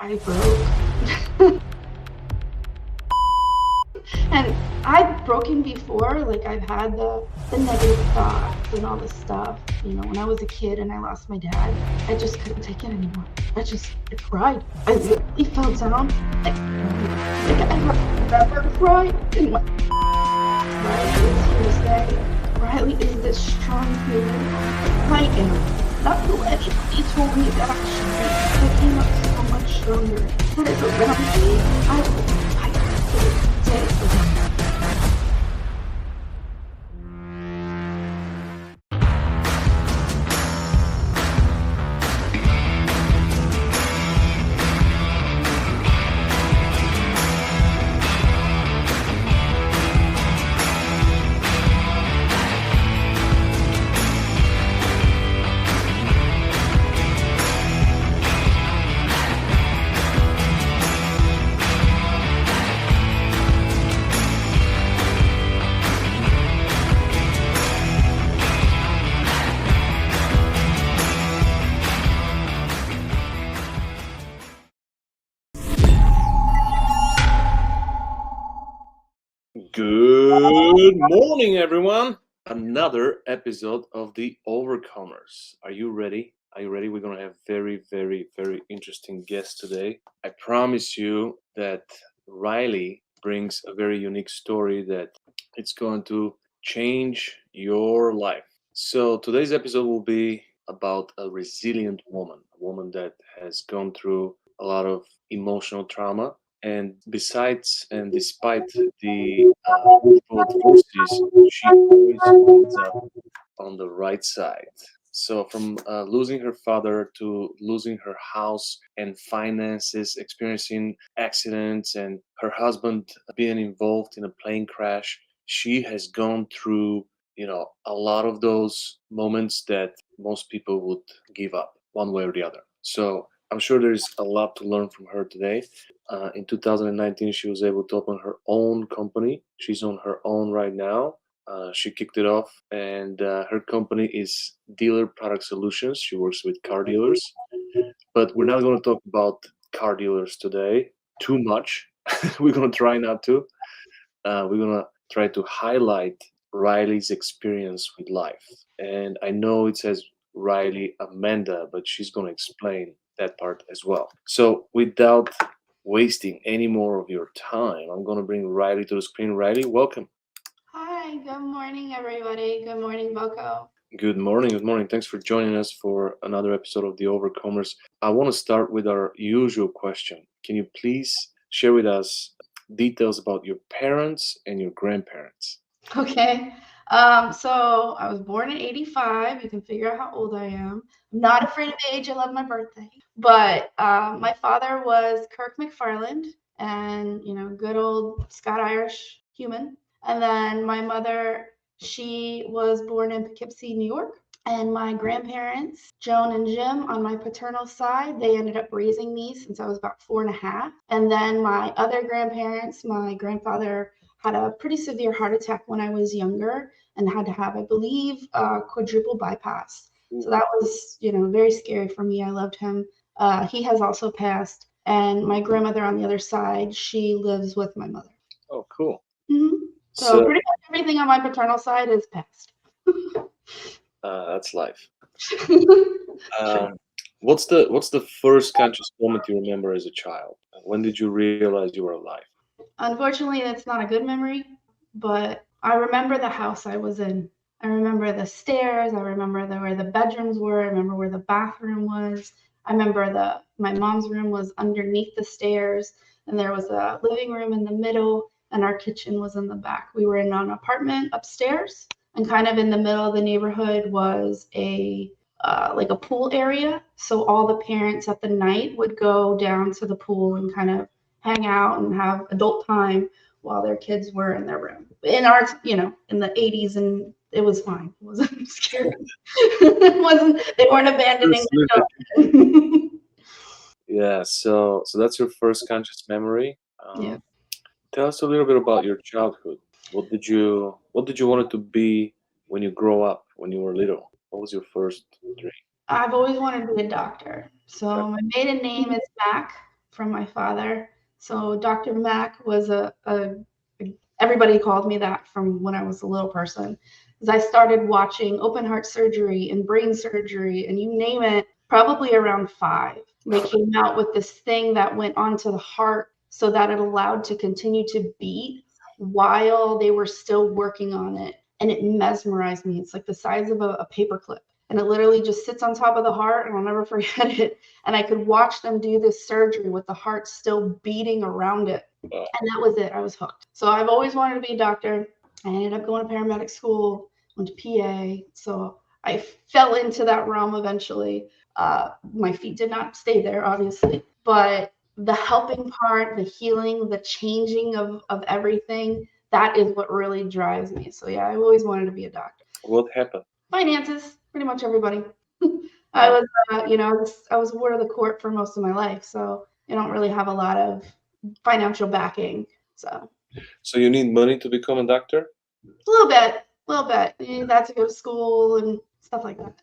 I broke. And I've broken before, like I've had the negative thoughts and all this stuff. When I was a kid and I lost my dad, I just couldn't take it anymore. I cried. I literally fell down. I never cried in my Riley is here to stay. Riley is this strong human. I am. Not who anybody told me that I should be. I came up so much stronger. That is around me. I will fight for this day for them. Good morning, everyone. Another episode of the Overcomers. Are you ready? Are you ready? We're going to have very, very, very interesting guests today. I promise you that Riley brings a very unique story that it's going to change your life. So today's episode will be about a resilient woman, a woman that has gone through a lot of emotional trauma. And besides and despite the multiple adversities, she always ends up on the right side. So, from losing her father to losing her house and finances, experiencing accidents, and her husband being involved in a plane crash, she has gone through, a lot of those moments that most people would give up one way or the other. So, I'm sure there's a lot to learn from her today. In 2019, she was able to open her own company. She's on her own right now. She kicked it off, and her company is Dealer Product Solutions. She works with car dealers, but we're not going to talk about car dealers today too much. We're going to try not to. We're going to try to highlight Riley's experience with life. And I know it says Riley Amanda, but she's going to explain that part as well. So without wasting any more of your time, I'm going to bring Riley to the screen. Riley, welcome. Hi, good morning, everybody. Good morning, Boko. Good morning. Good morning. Thanks for joining us for another episode of The Overcomers. I want to start with our usual question. Can you please share with us details about your parents and your grandparents? Okay. So I was born in 85. You can figure out how old I am. I'm not afraid of age. I love my birthday. But my father was Kirk McFarland and, good old Scott-Irish human. And then my mother, she was born in Poughkeepsie, New York. And my grandparents, Joan and Jim, on my paternal side, they ended up raising me since I was about 4.5. And then my other grandparents, my grandfather had a pretty severe heart attack when I was younger and had to have, I believe, a quadruple bypass. So that was, very scary for me. I loved him. He has also passed. And my grandmother on the other side, she lives with my mother. Oh, cool. Mm-hmm. So pretty much everything on my paternal side is passed. That's life. What's the first conscious moment you remember as a child? When did you realize you were alive? Unfortunately, that's not a good memory, but I remember the house I was in. I remember the stairs. I remember where the bedrooms were. I remember where the bathroom was. I remember my mom's room was underneath the stairs, and there was a living room in the middle, and our kitchen was in the back. We were in an apartment upstairs, and kind of in the middle of the neighborhood was like a pool area. So all the parents at the night would go down to the pool and kind of hang out and have adult time while their kids were in their room. In our, in the 80s, and it was fine. It wasn't scary. They weren't abandoning the children. Yeah, so that's your first conscious memory. Yeah. Tell us a little bit about your childhood. What did you want it to be when you grow up, when you were little? What was your first dream? I've always wanted to be a doctor. So my maiden name is Mac. from my father. So Dr. Mack was everybody called me that from when I was a little person. Because I started watching open heart surgery and brain surgery and you name it, probably around 5. They came out with this thing that went onto the heart so that it allowed to continue to beat while they were still working on it. And it mesmerized me. It's like the size of a paperclip. And it literally just sits on top of the heart, and I'll never forget it. And I could watch them do this surgery with the heart still beating around it. And that was it. I was hooked. So I've always wanted to be a doctor. I ended up going to paramedic school, went to PA. So I fell into that realm eventually. My feet did not stay there, obviously, but the helping part, the healing, the changing of everything, that is what really drives me. So yeah, I always wanted to be a doctor. What happened? Finances, pretty much everybody. I was, I was ward of the court for most of my life, so I don't really have a lot of financial backing. So So you need money to become a doctor? a little bit, a little bit. You need that to go to school and stuff like that.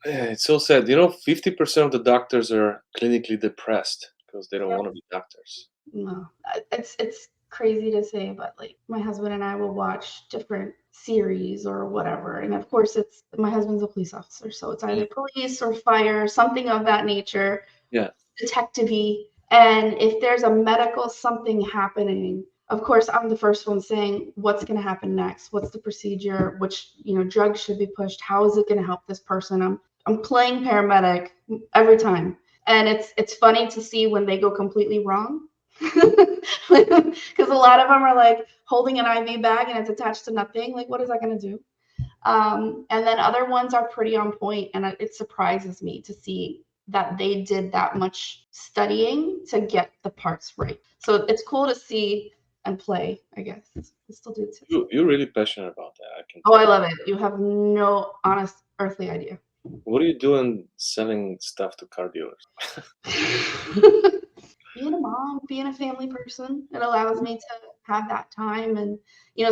Yeah, it's so sad. 50% of the doctors are clinically depressed because they don't want to be doctors. No, it's crazy to say, but like my husband and I will watch different series or whatever, and of course it's my husband's a police officer, so it's either police or fire, something of that nature. Yeah. Detective-y. And if there's a medical something happening, of course I'm the first one saying what's going to happen next, what's the procedure, which drugs should be pushed, how is it going to help this person. I'm playing paramedic every time, and it's funny to see when they go completely wrong. Because a lot of them are like holding an IV bag and it's attached to nothing. Like, what is that going to do? And then other ones are pretty on point, and it surprises me to see that they did that much studying to get the parts right. So it's cool to see and play, I guess. I still do it too. You're really passionate about that. I can Oh, I tell. love it. You have no honest earthly idea. What are you doing selling stuff to car dealers? Being a mom, being a family person, it allows me to have that time. And,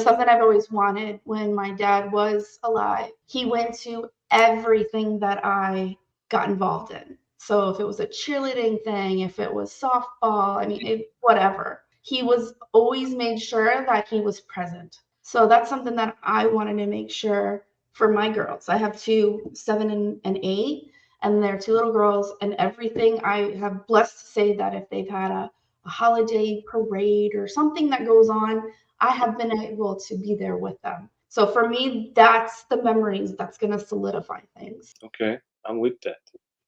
something I've always wanted when my dad was alive, he went to everything that I got involved in. So if it was a cheerleading thing, if it was softball, I mean, whatever, he was always made sure that he was present. So that's something that I wanted to make sure for my girls. I have two, 7 and 8, and they're two little girls, and everything I have blessed to say that if they've had a holiday parade or something that goes on, I have been able to be there with them. So for me, that's the memories that's going to solidify things. Okay, I'm with that.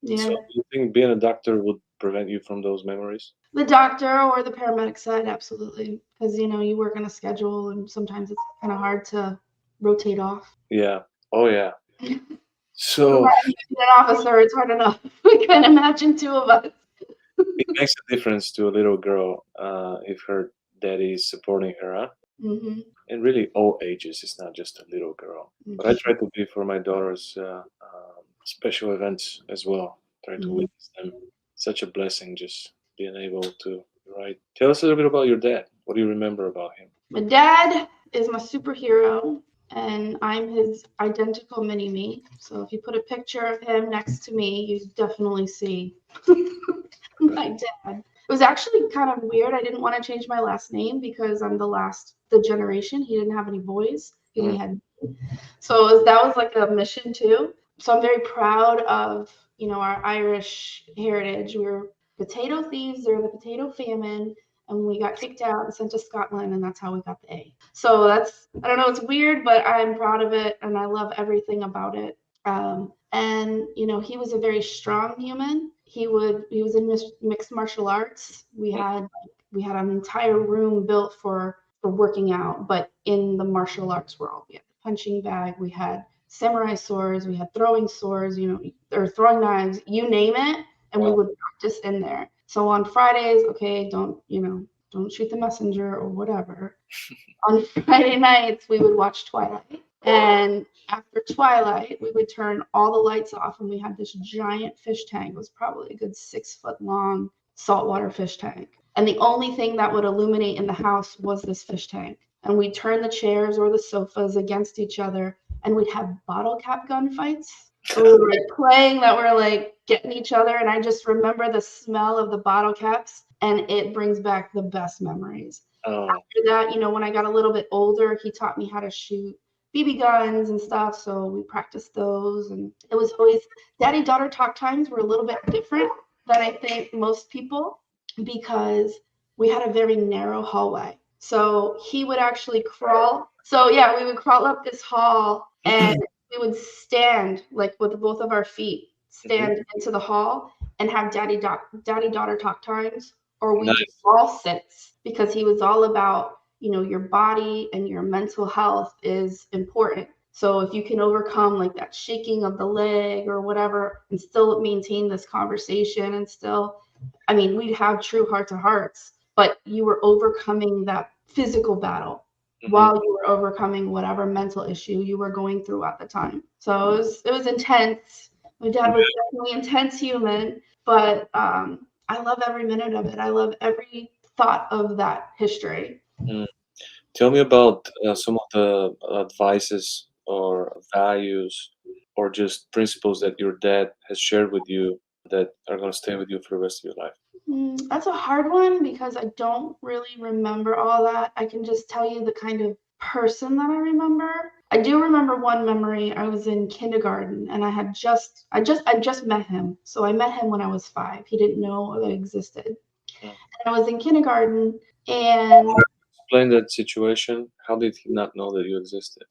Yeah. So you think being a doctor would prevent you from those memories? The doctor or the paramedic side, absolutely. Because, you work on a schedule and sometimes it's kind of hard to rotate off. Yeah. Oh, yeah. So Being an officer, it's hard enough. I can imagine two of us. it makes a difference to a little girl if her daddy is supporting her, huh? Mm-hmm. And really all ages. It's not just a little girl. But I try to be for my daughter's special events as well. Try to witness them. Such a blessing just being able to. Right. Tell us a little bit about your dad. What do you remember about him? My dad is my superhero, and I'm his identical mini-me. So if you put a picture of him next to me, you definitely see my dad. It was actually kind of weird. I didn't want to change my last name because I'm the generation. He didn't have any boys. He only had me. So that was like a mission too. So I'm very proud of, our Irish heritage. We were potato thieves during the potato famine, and we got kicked out and sent to Scotland, and that's how we got the A. So I don't know, it's weird, but I'm proud of it, and I love everything about it. And he was a very strong human. He was in mixed martial arts. We had an entire room built for working out, but in the martial arts world. We had the punching bag, we had samurai swords, we had throwing swords, or throwing knives, you name it, and we would practice in there. So on Fridays, okay, don't shoot the messenger or whatever. On Friday nights, we would watch Twilight. And after Twilight, we would turn all the lights off, and we had this giant fish tank. It was probably a good 6-foot long saltwater fish tank. And the only thing that would illuminate in the house was this fish tank. And we'd turn the chairs or the sofas against each other, and we'd have bottle cap gunfights. we were like playing that we're like getting each other, and I just remember the smell of the bottle caps, and it brings back the best memories. Oh. After that, when I got a little bit older, he taught me how to shoot BB guns and stuff, so we practiced those, and it was always daddy-daughter talk times were a little bit different than I think most people because we had a very narrow hallway. So he would actually crawl. So yeah, we would crawl up this hall and we would stand like with both of our feet, Mhm. stand into the hall and have daddy-daughter talk times, or we do Nice. wall sits because he was all about, your body and your mental health is important. So if you can overcome like that shaking of the leg or whatever and still maintain this conversation and still, I mean, we'd have true heart to hearts, but you were overcoming that physical battle Mhm. while you were overcoming whatever mental issue you were going through at the time. So it was intense. My dad was definitely intense human, but I love every minute of it. I love every thought of that history. Mm. Tell me about some of the advices or values or just principles that your dad has shared with you that are going to stay with you for the rest of your life. That's a hard one because I don't really remember all that. I can just tell you the kind of person that I remember. I do remember one memory. I was in kindergarten and I just met him. So I met him when I was 5. He didn't know that I existed. Mm. And I was in kindergarten and Explain that situation. How did he not know that you existed?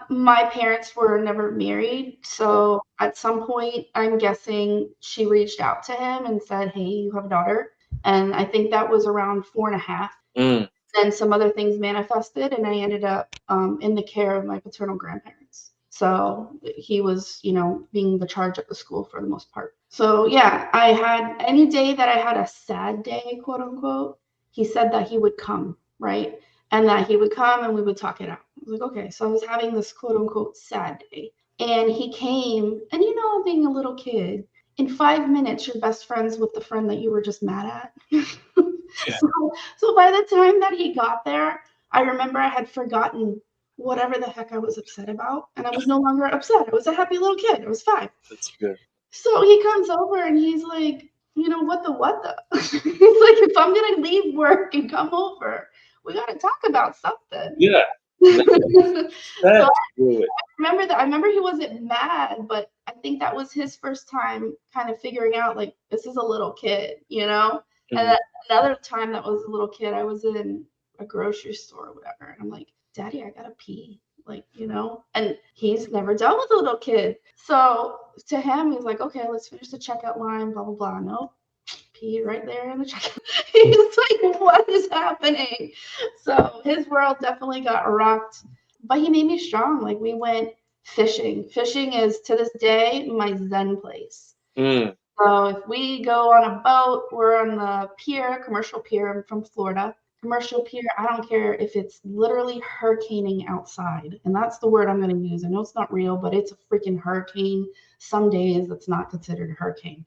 my parents were never married, Oh. so at some point, I'm guessing she reached out to him and said, "Hey, you have a daughter," and I think that was around 4.5. Mm. Then some other things manifested, and I ended up in the care of my paternal grandparents. So he was, being the charge at the school for the most part. So yeah, I had any day that I had a sad day, quote unquote, he said that he would come, right? And that he would come and we would talk it out. I was like, okay. So I was having this quote unquote sad day. And he came, and being a little kid, in 5 minutes, you're best friends with the friend that you were just mad at. Yeah, so, so by the time that he got there, I remember I had forgotten whatever the heck I was upset about, and I was no longer upset. I was a happy little kid. I was 5. that's good. So he comes over and he's like, what the? He's like, if I'm gonna leave work and come over, we gotta talk about something. Yeah, that's So sad to do it. I remember he wasn't mad, but I think that was his first time kind of figuring out like this is a little kid. And Mhm. then another time that was a little kid, I was in a grocery store or whatever, and I'm like, Daddy, I gotta pee. And he's never dealt with a little kid. So to him, he's like, okay, let's finish the checkout line, blah blah blah. No, pee right there in the checkout. He's like, what is happening? So his world definitely got rocked, but he made me strong. Like we went fishing. Fishing is to this day my zen place. Mm. So if we go on a boat, we're on the pier, commercial pier. I'm from Florida. Commercial pier, I don't care if it's literally hurricaning outside. And that's the word I'm going to use. I know it's not real, but it's a freaking hurricane. Some days it's not considered a hurricane.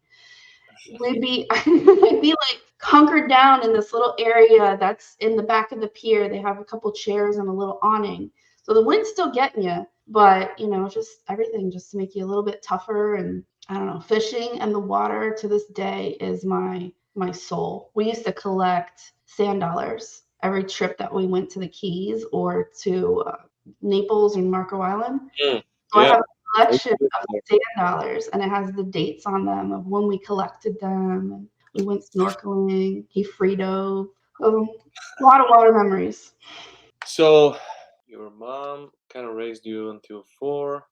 I'd be like hunkered down in this little area that's in the back of the pier. They have a couple chairs and a little awning. So the wind's still getting you, but just everything just to make you a little bit tougher. And I don't know, fishing and the water to this day is my soul. We used to collect sand dollars every trip that we went to the Keys or to Naples and Marco Island. Mm. So I Yeah. have a collection of sand dollars, and it has the dates on them of when we collected them. And we went snorkeling. He free dove. A lot of water memories. So your mom kind of raised you until 4.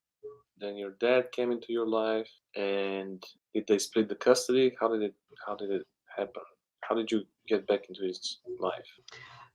Then your dad came into your life, and did they split the custody? How did it happen? How did you get back into his life?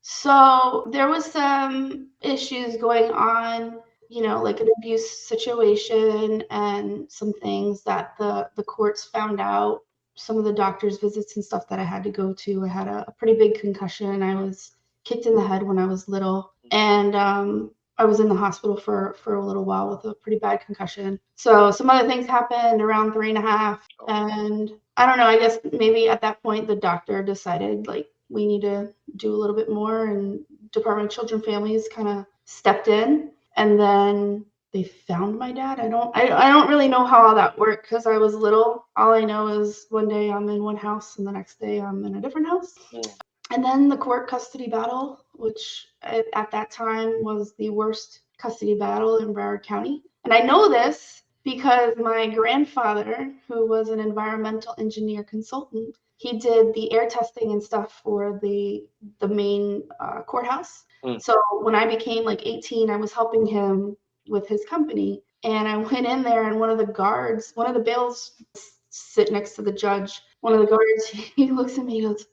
So there was some issues going on, like an abuse situation and some things that the courts found out. Some of the doctor's visits and stuff that I had to go to. I had a pretty big concussion. I was kicked in the head when I was little, and I was in the hospital for a little while with a pretty bad concussion. So some other things happened around 3.5, Oh. and I don't know. I guess maybe at that point the doctor decided like we need to do a little bit more, and Department of Children and Families kind of stepped in, and then they found my dad. I don't really know how all that worked because I was little. All I know is one day I'm in one house and the next day I'm in a different house. Mm. And then the court custody battle, which at that time was the worst custody battle in Broward County. And I know this because my grandfather, who was an environmental engineer consultant, he did the air testing and stuff for the main courthouse. Mm. So when I became like 18, I was helping him with his company. And I went in there, and one of the guards, one of the bails sit next to the judge. One of the guards, he looks at me and goes,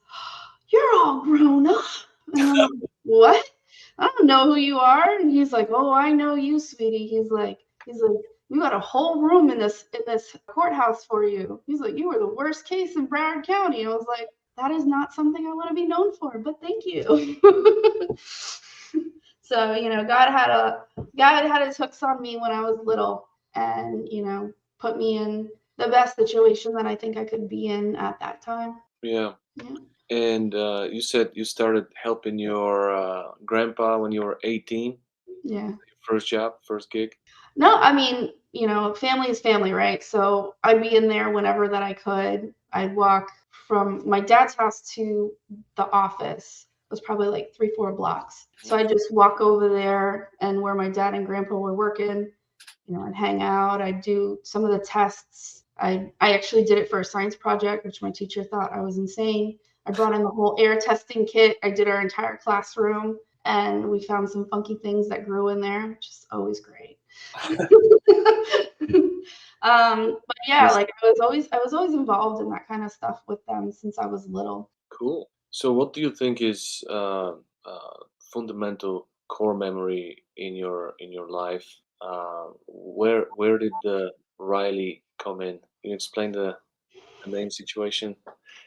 "You're all grown up." And I'm like, "What? I don't know who you are." And he's like, "Oh, I know you, sweetie." He's like, "We got a whole room in this courthouse for you." He's like, "You were the worst case in Broward County." I was like, "That is not something I want to be known for, but thank you." So, God had his hooks on me when I was little, and put me in the best situation that I think I could be in at that time. Yeah. Yeah. And you said you started helping your grandpa when you were 18. Yeah. First job, first gig. No, I mean, family is family, right? So I'd be in there whenever that I could. I'd walk from my dad's house to the office. It was probably like 3, 4 blocks. So I just walk over there, and where my dad and grandpa were working, I'd hang out. I'd do some of the tests. I actually did it for a science project, which my teacher thought I was insane. I brought in the whole air testing kit. I did our entire classroom, and we found some funky things that grew in there, which is always great. But yeah, This like I was always involved in that kind of stuff with them since I was little. cool. So, what do you think is fundamental core memory in your life? Where did the Riley come in? Can you explain the name situation?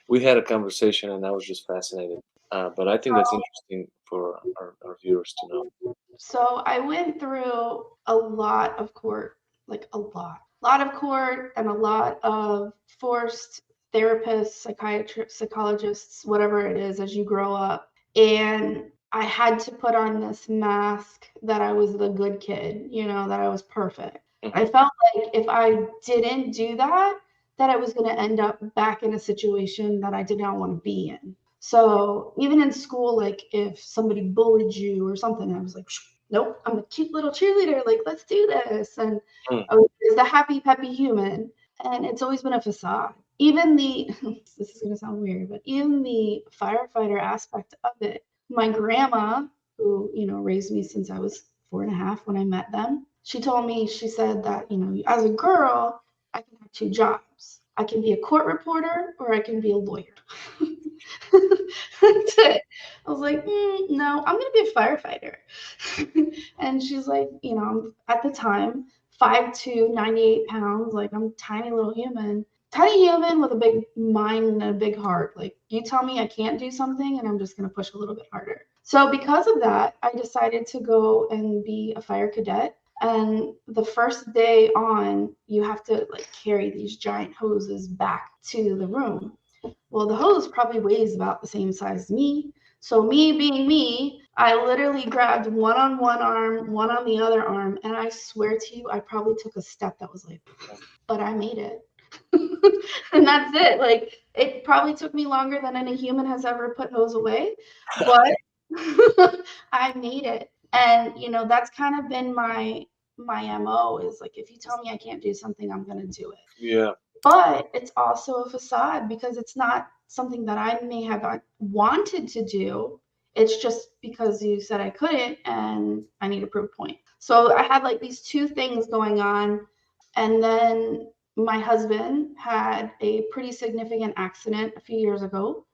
We had a conversation, and I was just fascinated. But I think that's interesting for our viewers to know. So I went through a lot of court, like a lot of court, and a lot of forced therapists, psychiatrists, psychologists, whatever it is, as you grow up. And I had to put on this mask that I was the good kid, that I was perfect. I Hmm. felt like if I didn't do that, that I was going to end up back in a situation that I did not want to be in. So even in school, like if somebody bullied you or something, I was like, nope, I'm a cute little cheerleader. Like, let's do this. And I was the happy, peppy human. And it's always been a facade. Even the, this is going to sound weird, but even the firefighter aspect of it, my grandma, who, raised me since I was 4.5 when I met them, she told me, she said that, as a girl, I can have two jobs. I can be a court reporter or I can be a lawyer. That's it. I was like, no, I'm gonna be a firefighter. And she's like, I'm at the time 5'2", 98 pounds. Like I'm a tiny human with a big mind and a big heart. Like you tell me I can't do something, and I'm just gonna push a little bit harder. So because of that, I decided to go and be a fire cadet. And the first day on, you have to like carry these giant hoses back to the room. Well, the hose probably weighs about the same size as me. So me being me, I literally grabbed one on one arm, one on the other arm, and I swear to you, I probably took a step that was like, but I made it. And that's it. Like it probably took me longer than any human has ever put hose away, but I made it. And that's kind of been my MO is like if you tell me I can't do something, I'm gonna do it. Yeah. But it's also a facade because it's not something that I may have wanted to do. It's just because you said I couldn't and I need to prove a point. So I had like these two things going on. And then my husband had a pretty significant accident a few years ago.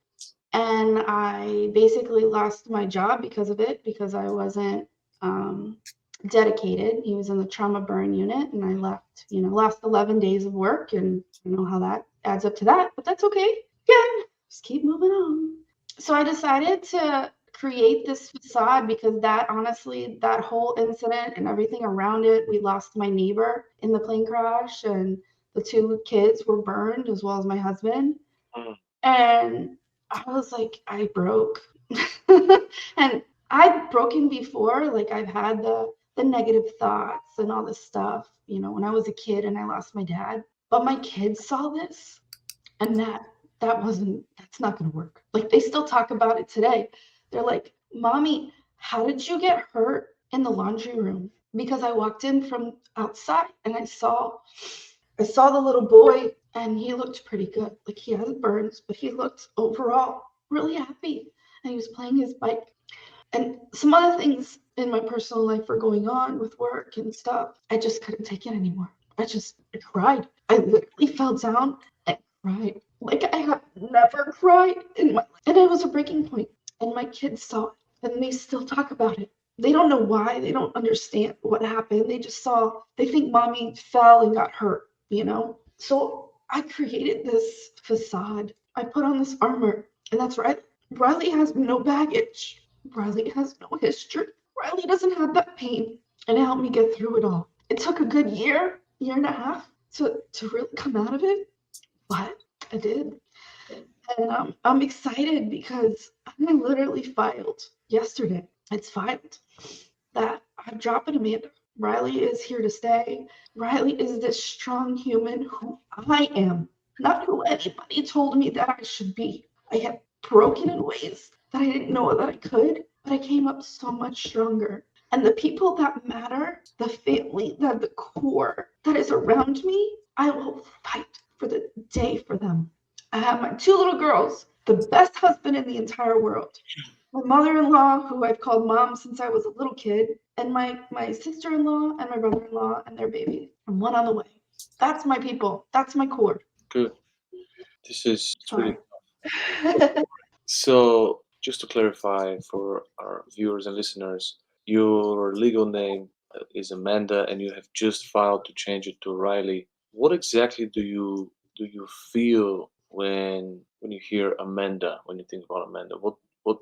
And I basically lost my job because of it, because I wasn't um, dedicated. He was in the trauma burn unit, and I lost 11 days of work, and I know how that adds up to that, but that's okay. Yeah, just keep moving on. So I decided to create this facade because that honestly, that whole incident and everything around it, we lost my neighbor in the plane crash, and the two kids were burned as well as my husband. Mm. And I was like, I broke. And I've broken before. Like I've had the negative thoughts and all this stuff, when I was a kid and I lost my dad. But my kids saw this, and that's not going to work. Like, they still talk about it today. They're like, "Mommy, how did you get hurt in the laundry room?" Because I walked in from outside and I saw the little boy, and he looked pretty good. Like, he has burns, but he looked overall really happy. And he was playing his bike. And some other things in my personal life were going on with work and stuff. I just couldn't take it anymore. I cried. I literally fell down and cried. Like, I have never cried in my life. And it was a breaking point. And my kids saw it, and they still talk about it. They don't know why. They don't understand what happened. They think mommy fell and got hurt. So I created this facade. I put on this armor, and that's right. Riley has no baggage. Riley has no history. Riley doesn't have that pain. And it helped me get through it all. It took a good year and a half to really come out of it, but I did. And I'm excited because I literally filed yesterday. It's filed that I'm dropping Amanda. Riley is here to stay. Riley is this strong human who I am, not who anybody told me that I should be. I had broken in ways that I didn't know that I could, but I came up so much stronger. And the people that matter, the family, the core that is around me, I will fight for the day for them. I have my two little girls, the best husband in the entire world. My mother-in-law, who I've called mom since I was a little kid, and my sister-in-law and my brother-in-law and their baby, and one on the way. That's my people. That's my core. Good. This is really Sorry. so. Just to clarify for our viewers and listeners, your legal name is Amanda, and you have just filed to change it to Riley. What exactly do you feel when you hear Amanda? When you think about Amanda, what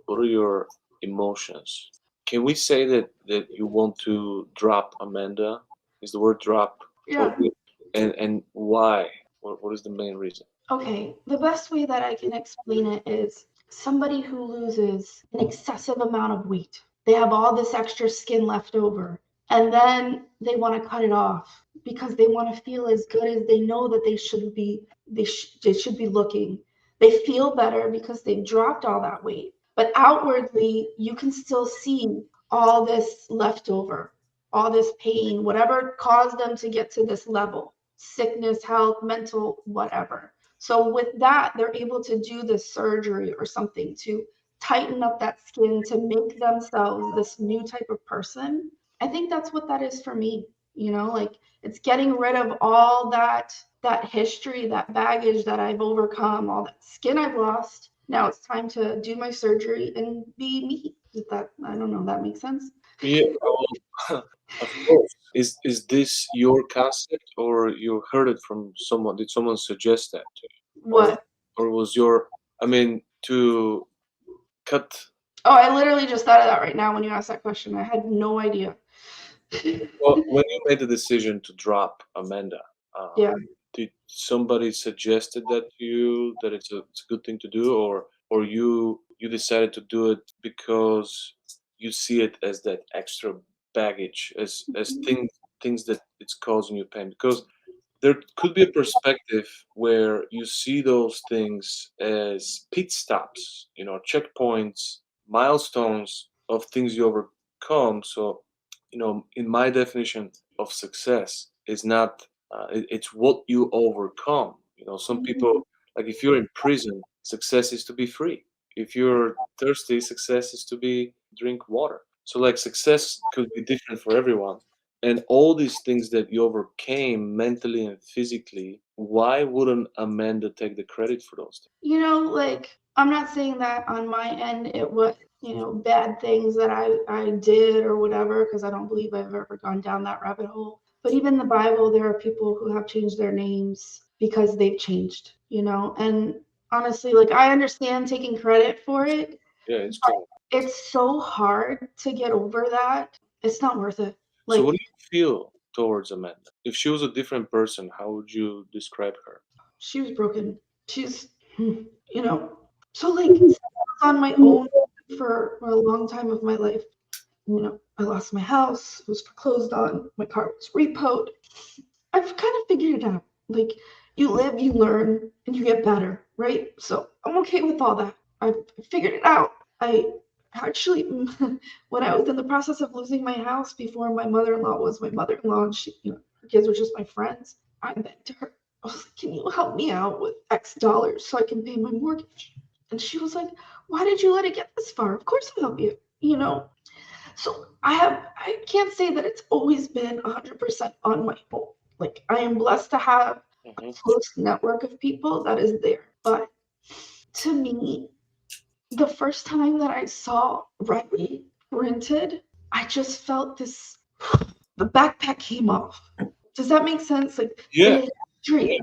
are your emotions? Can we say that you want to drop Amanda? Is the word drop Yeah. appropriate? And why? What is the main reason? Okay. The best way that I can explain it is somebody who loses an excessive amount of weight. They have all this extra skin left over, and then they want to cut it off because they want to feel as good as they know that they should be looking. They feel better because they've dropped all that weight. But outwardly, you can still see all this leftover, all this pain, whatever caused them to get to this level, sickness, health, mental, whatever. So with that, they're able to do this surgery or something to tighten up that skin to make themselves this new type of person. I think that's what that is for me. Like, it's getting rid of all that history, that baggage that I've overcome, all that skin I've lost. Now it's time to do my surgery and be me. Is that, I don't know, that makes sense? Yeah, well, of course. Is this your concept, or you heard it from someone? Did someone suggest that to you, What? or was your? I mean, to cut. Oh, I literally just thought of that right now when you asked that question. I had no idea. Well, when you made the decision to drop Amanda, Yeah. did somebody suggested that to you that it's a good thing to do, or you decided to do it because you see it as that extra baggage, as things that it's causing you pain? Because there could be a perspective where you see those things as pit stops, checkpoints, milestones of things you overcome. So, in my definition of success is not, it's what you overcome. Some people, like if you're in prison, success is to be free. If you're thirsty, success is to be drink water. So like success could be different for everyone, and all these things that you overcame mentally and physically, why wouldn't Amanda take the credit for those things? Like, I'm not saying that on my end it was, bad things that I did or whatever, because I don't believe I've ever gone down that rabbit hole. But even in the Bible, there are people who have changed their names because they've changed. And honestly, like, I understand taking credit for it. Yeah, it's cool. It's so hard to get over that. It's not worth it. So what Like, do you feel towards Amanda? If she was a different person, how would you describe her? she was broken. She's, you know, so like, on my own for a long time of my life. I lost my house, it was foreclosed on, my car was repoed. I've kind of figured it out. Like, you live, you learn, and you get better, right? So I'm okay with all that. I figured it out. I actually, when I was in the process of losing my house before my mother-in-law was my mother-in-law, and her kids were just my friends, I begged her. I was like, can you help me out with X dollars so I can pay my mortgage? And she was like, why did you let it get this far? Of course I'll help you. So I can't say that it's always been 100% on my own. Like, I am blessed to have a Hmm. close network of people that is there. But to me, the first time that I saw Riley printed, I just felt this, the backpack came off. Does that make sense? Like, Yeah. the history,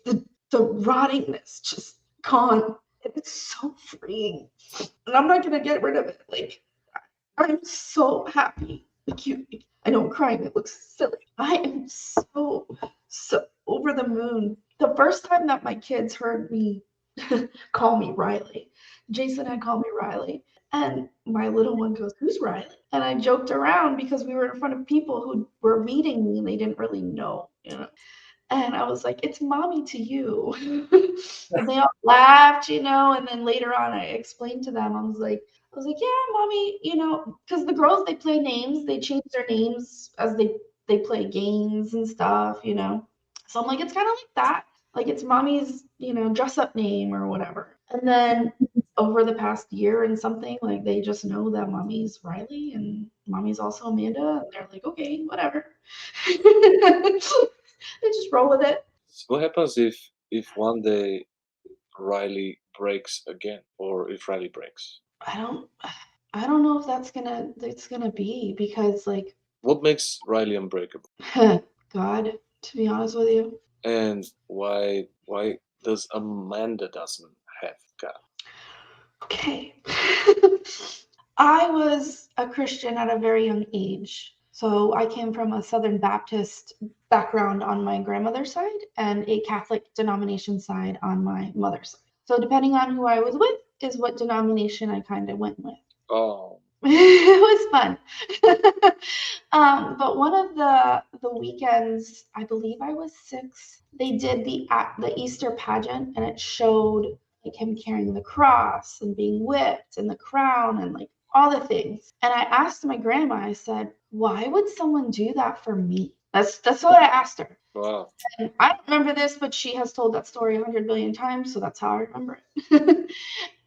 the rottingness just gone. And it's so freeing. And I'm not gonna get rid of it. Like, I'm so happy. Like, I know I'm crying. It looks silly. I am so over the moon. The first time that my kids heard me call me Riley, Jason had called me Riley. And my little one goes, who's Riley? And I joked around because we were in front of people who were meeting me and they didn't really know. And I was like, it's mommy to you. And they all laughed. And then later on I explained to them, I was like, yeah, mommy, because the girls, they play names, they change their names as they play games and stuff. So I'm like, it's kind of like that. Like, it's mommy's dress up name or whatever. And then over the past year and something, like, they just know that mommy's Riley and mommy's also Amanda. And they're like, okay, whatever. They just roll with it. So what happens if one day Riley breaks again, or if Riley breaks? I don't I don't know if that's gonna be because, like, What makes Riley unbreakable? God, to be honest with you. And why does Amanda doesn't have God? Okay. I was a Christian at a very young age. So I came from a Southern Baptist background on my grandmother's side and a Catholic denomination side on my mother's side. So depending on who I was with is what denomination I kind of went with. Oh, It was fun. But one of the weekends, I believe I was 6, they did the Easter pageant, and it showed, like, him carrying the cross and being whipped and the crown and, like, all the things. And I asked my grandma, I said, why would someone do that for me? That's what I asked her. wow. And I don't remember this, but she has told that story 100 billion times, so that's how I remember it.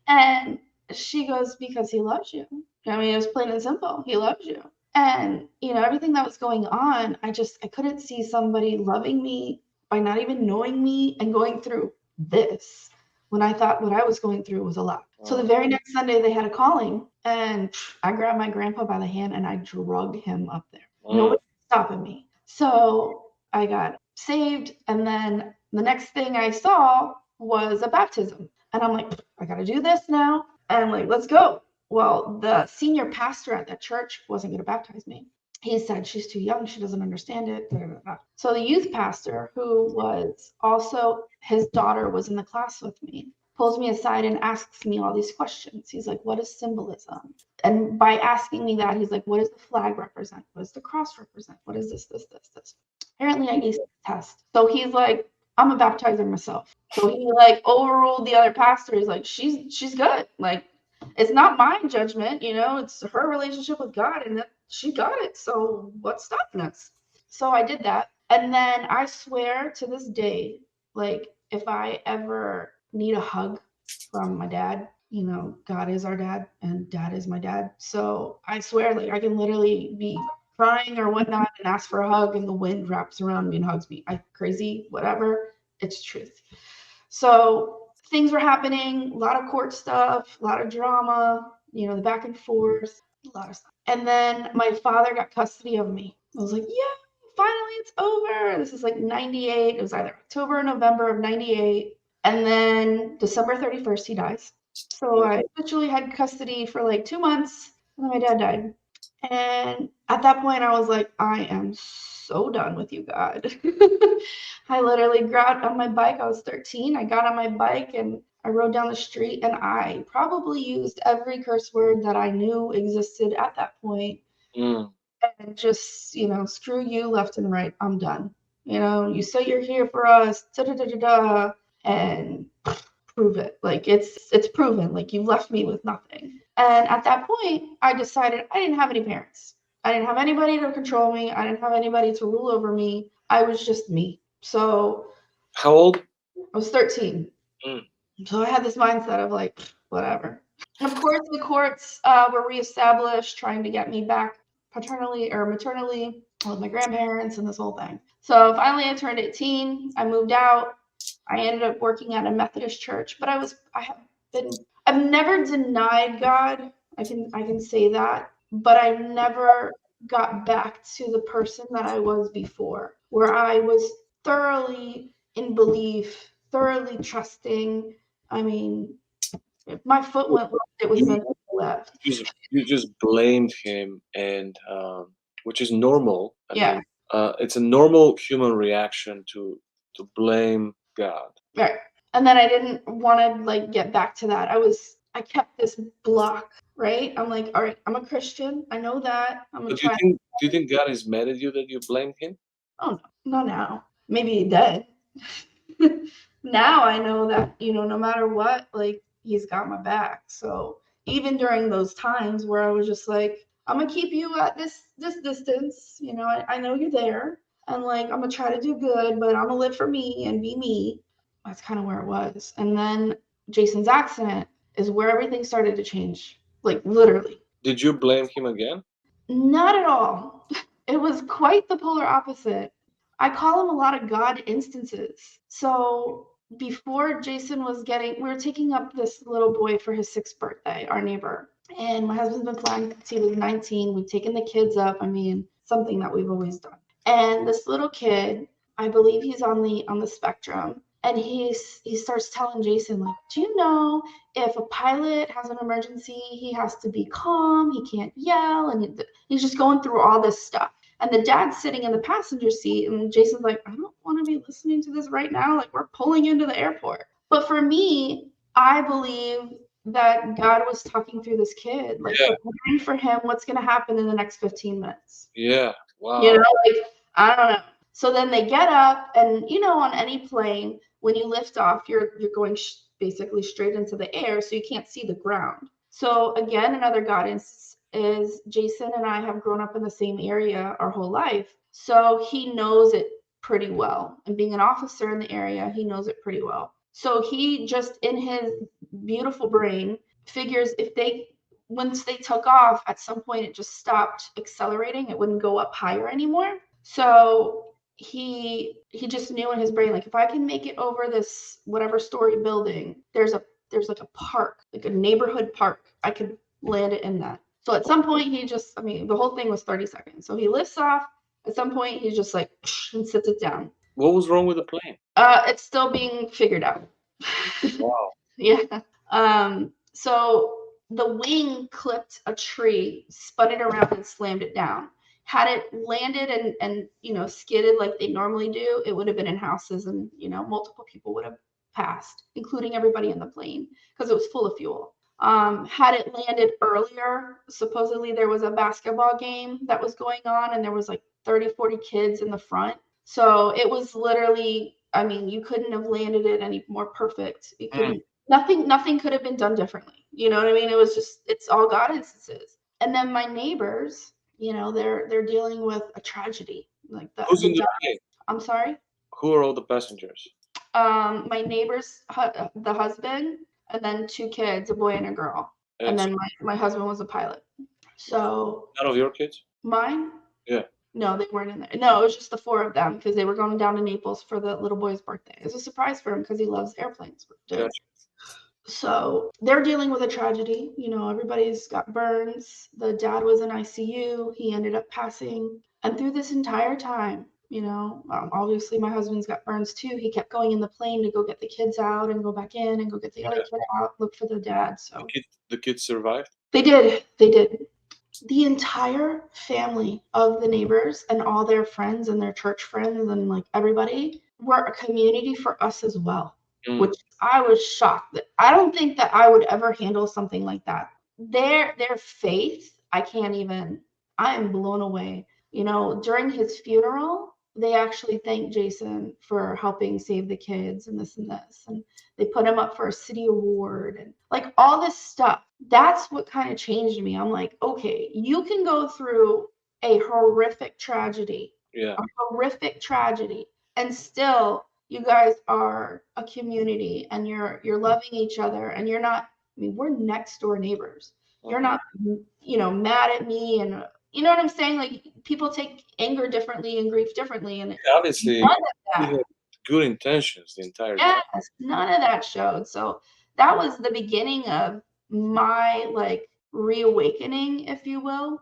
And she goes, because he loves you. I mean, it was plain and simple. He loves you. And everything that was going on, I couldn't see somebody loving me by not even knowing me and going through this when I thought what I was going through was a lot. So the Oh, very next Sunday they had a calling, and I grabbed my grandpa by the hand and I drug him up there. mm, Nobody was stopping me. So I got saved, and then the next thing I saw was a baptism. And I'm like, I gotta do this now. And I'm like, let's go. Well, the senior pastor at that church wasn't going to baptize me. He said, she's too young. She doesn't understand it. Da, da, da. So the youth pastor, who was also, his daughter was in the class with me, pulls me aside and asks me all these questions. He's like, what is symbolism? And by asking me that, he's like, what does the flag represent? What does the cross represent? What is this? Apparently, I aced the test. So he's like, I'm a baptizer myself. So he, like, overruled the other pastor. He's like, she's good. Like, it's not my judgment. It's her relationship with God, and that she got it. So what's stopping us? So I did that. And then I swear to this day, like, if I ever need a hug from my dad, God is our dad and dad is my dad. So I swear, like, I can literally be crying or whatnot and ask for a hug, and the wind wraps around me and hugs me. I crazy, whatever. It's truth. So things were happening, a lot of court stuff, a lot of drama, the back and forth, a lot of stuff. And then my father got custody of me. I was like, yeah, finally it's over. This is like 98. It was either October or November of 98. And then December 31st, he dies. So I literally had custody for like 2 months, and then my dad died. And at that point, I was like, I am so done with you, God. I literally got on my bike. I was 13. I got on my bike and I rode down the street and I probably used every curse word that I knew existed at that point Mm. and just, screw you left and right. I'm done. You say you're here for us, da da da da da, and prove it. Like it's proven. Like you've left me with nothing. And at that point, I decided I didn't have any parents. I didn't have anybody to control me. I didn't have anybody to rule over me. I was just me. So How old? I was 13. Mm. So I had this mindset of like, whatever. And of course, the courts were reestablished, trying to get me back paternally or maternally with my grandparents and this whole thing. So finally, I turned 18. I moved out. I ended up working at a Methodist church, but I've never denied God. I can say that, but I've never got back to the person that I was before, where I was thoroughly in belief, thoroughly trusting. I mean, if my foot went left, it was You meant to go left. you just blamed him, and which is normal. I Yeah, mean, it's a normal human reaction to blame God. right. And then I didn't want to like get back to that. I kept this block, right? I'm like, all right, I'm a Christian. I know that. I'm gonna But do you try. think do you think God is mad at you that you blamed him? Oh no, not now. Maybe he did. Now I know that, no matter what, like he's got my back. So even during those times where I was just like, I'm gonna keep you at this distance, I know you're there, and like I'm gonna try to do good, but I'm gonna live for me and be me. That's kind of where it was. And then Jason's accident is where everything started to change. Like literally. Did you blame him again? Not at all. It was quite the polar opposite. I call him a lot of God instances. So before Jason was we were taking up this little boy for his 6th birthday, our neighbor. And my husband's been flying since he was 19. We've taken the kids up. I mean, something that we've always done. And this little kid, I believe he's on the spectrum. And he starts telling Jason, like, do you know if a pilot has an emergency, he has to be calm, he can't yell, and he's just going through all this stuff. And the dad's sitting in the passenger seat, and Jason's like, I don't want to be listening to this right now. Like, we're pulling into the airport. But for me, I believe that God was talking through this kid, like Yeah, preparing for him what's going to happen in the next 15 minutes. yeah. You Wow. know, like, I don't know. So then they get up, and on any plane, when you lift off, you're going basically straight into the air, so you can't see the ground. So again, another guidance is Jason and I have grown up in the same area our whole life, so he knows it pretty well. And being an officer in the area, he knows it pretty well. So he just in his beautiful brain figures if they once they took off, at some point it just stopped accelerating. It wouldn't go up higher anymore. So he just knew in his brain, like if I can make it over this whatever story building, there's like a park, like a neighborhood park. I could land it in that. So at some point I mean, the whole thing was 30 seconds. So he lifts off. At some point he's just like and sits it down. What was wrong with the plane? It's still being figured out. Wow. Yeah. So the wing clipped a tree, spun it around, and slammed it down. Had it landed and skidded like they normally do, it would have been in houses, and multiple people would have passed, including everybody in the plane, because it was full of fuel. Had it landed earlier, supposedly there was a basketball game that was going on, and there was like 30, 40 kids in the front. So it was literally, I mean, you couldn't have landed it any more perfect. You Mm. couldn't, nothing could have been done differently. You know what I mean? It was just, it's all God instances. And then my neighbors, they're dealing with a tragedy. Like Who's in the dad, plane? I'm sorry. Who are all the passengers? My neighbor's the husband, and then 2 kids, a boy and a girl. And It's then my husband was a pilot. So none of your kids? mine, Yeah. no, they weren't in there. No, it was just the 4 of them because they were going down to Naples for the little boy's birthday. It was a surprise for him because he loves airplanes. Gotcha. So they're dealing with a tragedy. Everybody's got burns. The dad was in ICU. He ended up passing. And through this entire time, obviously my husband's got burns too. He kept going in the plane to go get the kids out and go back in and go get the other Yeah. kid out, look for the dad. The So kid, the kids survived. they did. They did. The entire family of the neighbors and all their friends and their church friends and like everybody were a community for us as well, Mm. which I was shocked. I don't think that I would ever handle something like that. Their faith, I can't even. I am blown away. You know, during his funeral, they actually thanked Jason for helping save the kids and this and this, and they put him up for a city award and like all this stuff. That's what kind of changed me. I'm like, okay, you can go through a horrific tragedy, Yeah. a horrific tragedy, and still you guys are a community and you're loving each other and you're not. I mean, we're next door neighbors. You're not, mad at me and you know what I'm saying? Like people take anger differently and grief differently, and Obviously, none of you that. had good intentions the entire time. Yes, none of that showed. So that was the beginning of my like reawakening, if you will.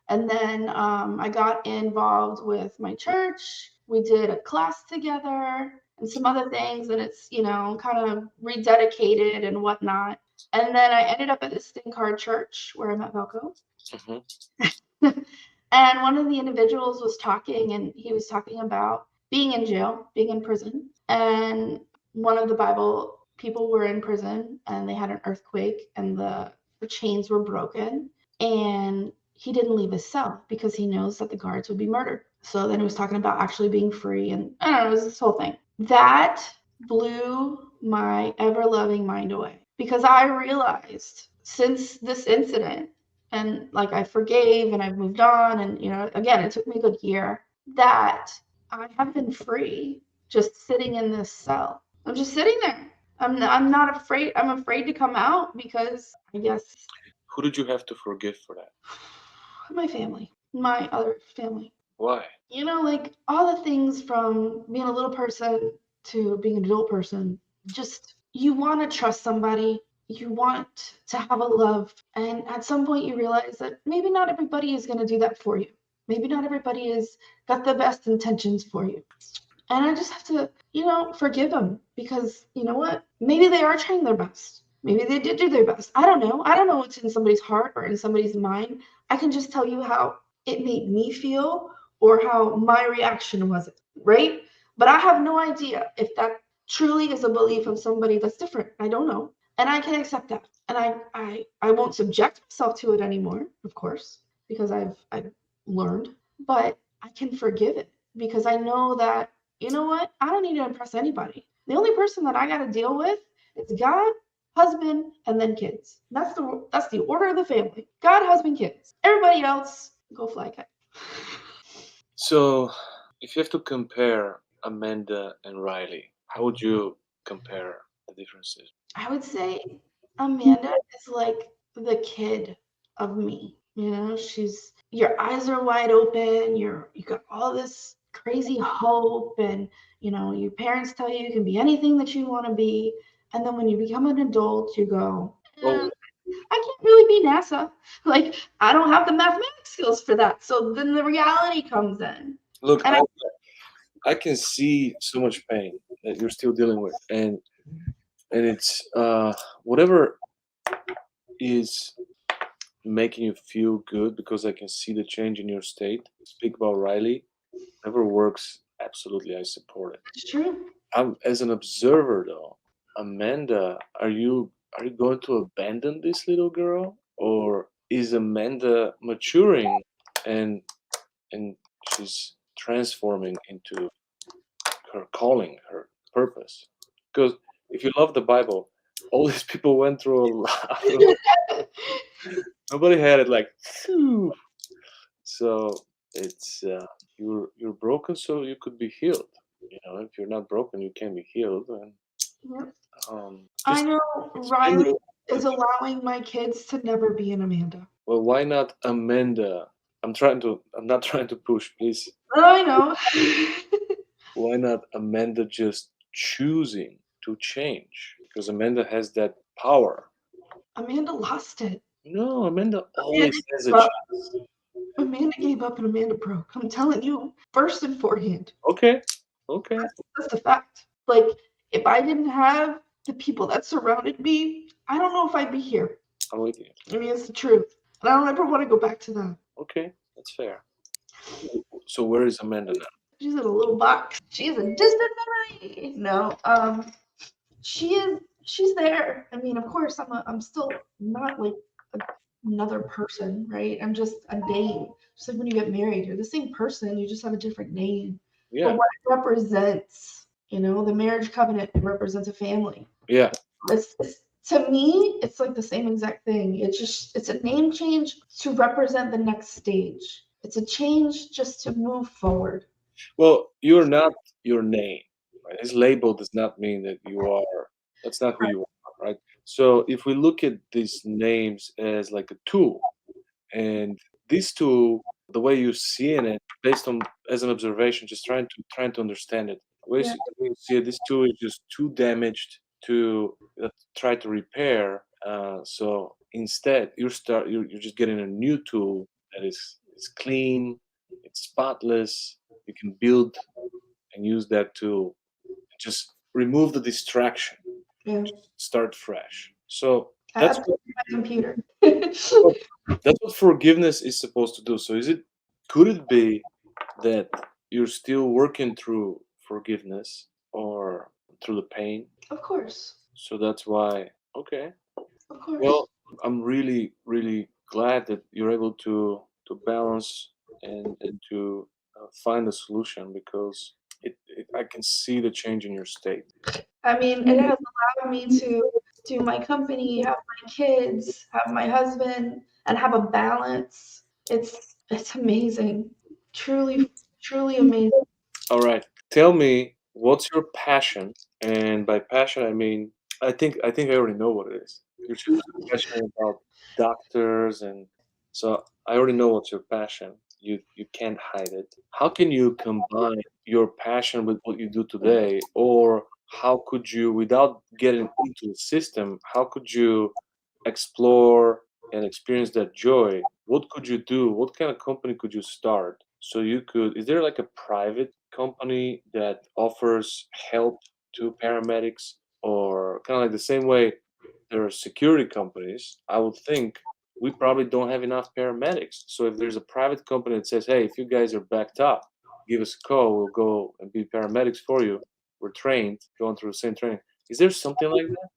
And then I got involved with my church. We did a class together and some other things, and it's, kind of rededicated and whatnot. And then I ended up at this thing called church where I met Velco. Mhm. And one of the individuals was talking, and he was talking about being in jail, being in prison. And one of the Bible people were in prison, and they had an earthquake, and the chains were broken. And he didn't leave his cell because he knows that the guards would be murdered. So then he was talking about actually being free, and I don't know, it was this whole thing. That blew my ever loving mind away because I realized since this incident, and like I forgave and I've moved on, and again, it took me a good year, that I have been free just sitting in this cell. I'm just sitting there. I'm not afraid. I'm afraid to come out because I guess Who did you have to forgive for that? my family, my other family. Why? Like all the things from being a little person to being an adult person, just you want to trust somebody, you want to have a love, and at some point you realize that maybe not everybody is going to do that for you. Maybe not everybody has got the best intentions for you. And I just have to, forgive them because you know what? Maybe they are trying their best. Maybe they did do their best. I don't know. I don't know what's in somebody's heart or in somebody's mind. I can just tell you how it made me feel or how my reaction was, right? But I have no idea if that truly is a belief of somebody that's different. I don't know. And I can accept that. And I won't subject myself to it anymore, of course, because I've learned. But I can forgive it because I know that, you know what? I don't need to impress anybody. The only person that I got to deal with is God, husband, and then kids. That's the order of the family. God, husband, kids. Everybody else, go fly kite. So, if you have to compare Amanda and Riley, how would you compare the differences? I would say Amanda is like the kid of me. She's your eyes are wide open, you got all this crazy hope, and your parents tell you can be anything that you want to be. And then when you become an adult, you go, Oh, I can't really be NASA. Like, I don't have the mathematics skills for that. So then the reality comes in. look, And I can see so much pain that you're still dealing with, and it's whatever is making you feel good because I can see the change in your state. Speak about Riley. Whatever works, absolutely, I support it. it's true. I'm as an observer though. Amanda, are you going to abandon this little girl, or is Amanda maturing and and she's transforming into her calling, her purpose? Because if you love the Bible, all these people went through a lot. Nobody had it like, phew. So it's you're broken, so you could be healed. If you're not broken, you can be healed. And Yep. I just know explain Riley it. is allowing my kids to never be an Amanda. Well, why not Amanda? I'm not trying to push, please. I know. Why not Amanda just choosing to change? Because Amanda has that power. Amanda lost it. No, Amanda Amanda always has a gave up. chance. Amanda gave up and Amanda broke. I'm telling you, first and forehand. Okay, okay, That's the fact. Like, if I didn't have the people that surrounded me, I don't know if I'd be here. I'm with you. I mean, it's the truth. And I don't ever want to go back to that. Okay, that's fair. So where is Amanda now? She's in a little box. She's a distant memory. No, she's there. I mean, of course, I'm still not like another person, right? I'm just a name. Just like when you get married, you're the same person, you just have a different name. But Yeah. what it represents, the marriage covenant represents a family. Yeah. To me, it's like the same exact thing. It's a name change to represent the next stage. It's a change just to move forward. Well, you're not your name, right? This label does not mean that you are. That's not who you are, right? So if we look at these names as like a tool, and this tool, the way you're seeing it, based on as an observation, just trying to understand it. Yeah, The way you see it, this tool is just too damaged to try to repair. So instead, you're just getting a new tool that is clean, it's spotless. You can build and use that tool. Just remove the distraction. yeah. Start fresh. So I that's updated my computer. what that's what forgiveness is supposed to do. So could it be that you're still working through forgiveness or through the pain? Of course. So that's why, okay. Of course. Well, I'm really, really glad that you're able to balance and to find a solution because I can see the change in your state. I mean, it has allowed me to do my company, have my kids, have my husband, and have a balance. It's amazing. Truly, truly amazing. All right. Tell me, what's your passion? And by passion, I mean, I think I already know what it is. You're just passionate about doctors, and so I already know what's your passion. You can't hide it. How can you combine your passion with what you do today, or how could you, without getting into the system, how could you explore and experience that joy? What could you do? What kind of company could you start? So you could, is there like a private company that offers help to paramedics, or kind of like the same way there are security companies? I would think we probably don't have enough paramedics. So if there's a private company that says, hey, if you guys are backed up, give us a call, we'll go and be paramedics for you. We're trained, going through the same training. Is there something like that?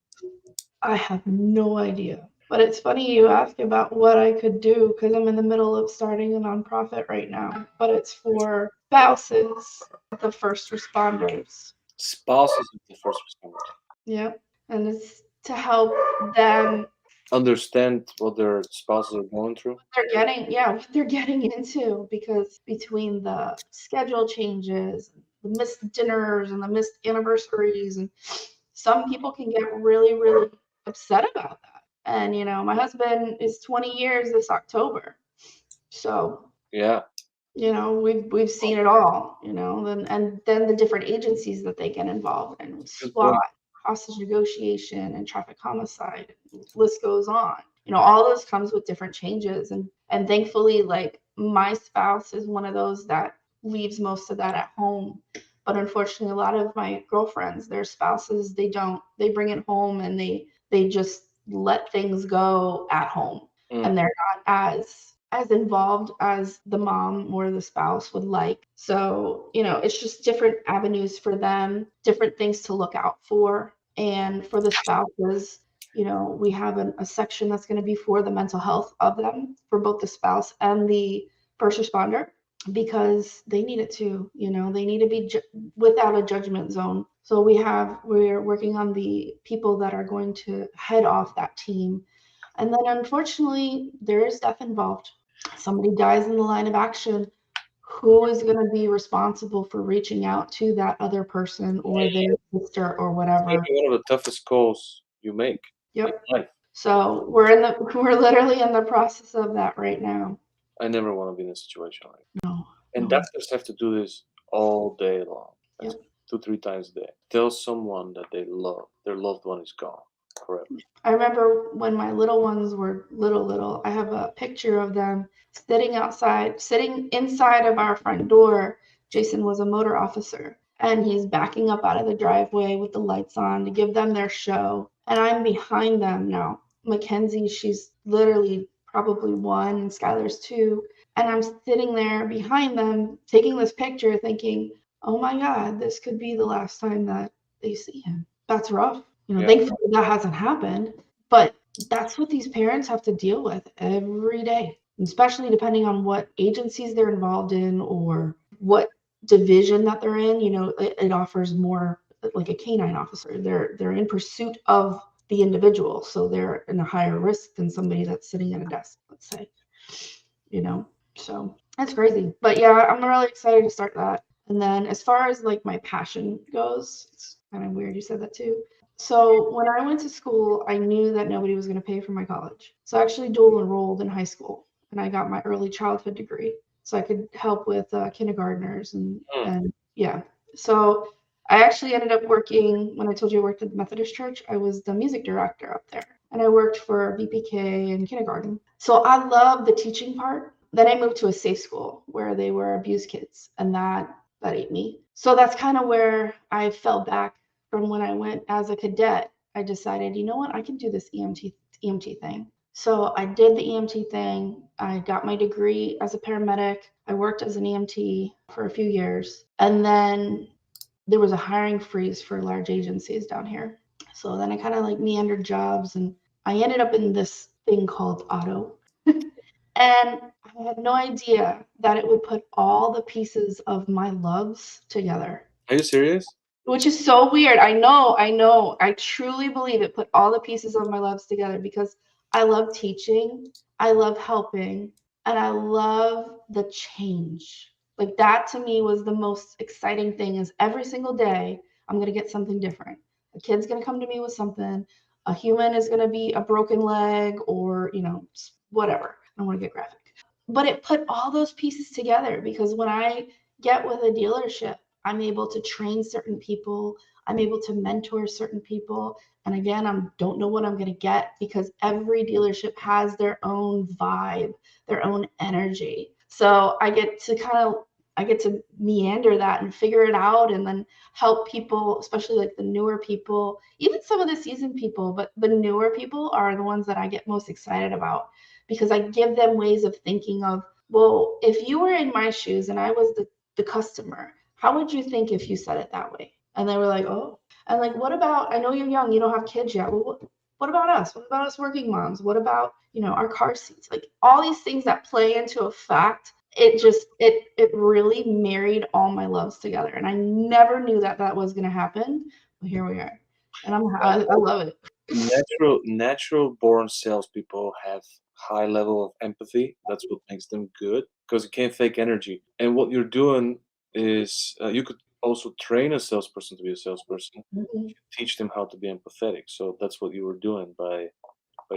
I have no idea. But it's funny you ask about what I could do because I'm in the middle of starting a nonprofit right now. But it's for spouses of the first responders. Spouses of the first responders Yep. And it's to help them understand what their spouses are going through. what they're getting into because between the schedule changes, the missed dinners and the missed anniversaries, and some people can get really, really upset about that. And my husband is 20 years this October. So Yeah, we've seen it all, and then the different agencies that they get involved in, good SWAT, point. hostage negotiation, and traffic homicide. List goes on. All those comes with different changes, and thankfully, like my spouse is one of those that leaves most of that at home. But unfortunately, a lot of my girlfriends, their spouses, they don't. They bring it home and they just let things go at home, Mm. and they're not as involved as the mom or the spouse would like. So, it's just different avenues for them, different things to look out for. And for the spouses, we have a section that's going to be for the mental health of them, for both the spouse and the first responder, because they need it too. They need to be without a judgment zone. So we're working on the people that are going to head off that team. And then unfortunately, there is death involved. Somebody dies in the line of action. Who is going to be responsible for reaching out to that other person or their sister or It's gonna whatever? be one of the toughest calls you make in Yep. life. So we're literally in the process of that right now. I never want to be in a situation like that. No, And no. doctors have to do this all day long. That's Yep. 2, 3 times a day. Tell someone that their loved one is gone forever. I remember when my little ones were little, I have a picture of them sitting inside of our front door. Jason was a motor officer, and he's backing up out of the driveway with the lights on to give them their show. And I'm behind them now. Mackenzie, she's literally probably 1, and Skylar's 2. And I'm sitting there behind them taking this picture thinking, oh my God, this could be the last time that they see him. That's rough. Yeah. Thankfully that hasn't happened, but that's what these parents have to deal with every day, especially depending on what agencies they're involved in or what division that they're in. It offers more like a canine officer. They're in pursuit of the individual, so they're in a higher risk than somebody that's sitting at a desk, let's say. you know. So that's crazy. But yeah, I'm really excited to start that. And then as far as like my passion goes, it's kind of weird you said that too. So when I went to school, I knew that nobody was going to pay for my college. So I actually dual enrolled in high school and I got my early childhood degree so I could help with kindergartners Hmm. and yeah. So I actually ended up working when I told you I worked at the Methodist Church. I was the music director up there, and I worked for VPK and kindergarten. So I love the teaching part. Then I moved to a safe school where they were abused kids, and that ate me. So that's kind of where I fell back from when I went as a cadet. I decided, you know what, I can do this EMT thing. So I did the EMT thing. I got my degree as a paramedic. I worked as an EMT for a few years. And then there was a hiring freeze for large agencies down here. So then I kind of like meandered jobs and I ended up in this thing called auto. And I had no idea that it would put all the pieces of my loves together, Are you serious? which is so weird. I know, I know. I truly believe it put all the pieces of my loves together because I love teaching, I love helping, and I love the change. Like that to me was the most exciting thing is every single day I'm going to get something different. A kid's going to come to me with something. A human is going to be a broken leg or, whatever. I don't want to get graphic. But it put all those pieces together because when I get with a dealership, I'm able to train certain people. I'm able to mentor certain people. And again, I don't know what I'm going to get because every dealership has their own vibe, their own energy. So I get to meander that and figure it out and then help people, especially like the newer people, even some of the seasoned people, but the newer people are the ones that I get most excited about because I give them ways of thinking of, well, if you were in my shoes and I was the customer, how would you think if you said it that way? And they were like, oh. And like, what about, I know you're young, you don't have kids yet. Well, what about us? What about us working moms? What about, our car seats? Like all these things that play into a fact. It really married all my loves together. And I never knew that that was going to happen. But here we are. And I love it. Natural born salespeople have high level of empathy. That's what makes them good because you can't fake energy. And what you're doing is you could also train a salesperson to be a salesperson. Mhm. Teach them how to be empathetic. So that's what you were doing by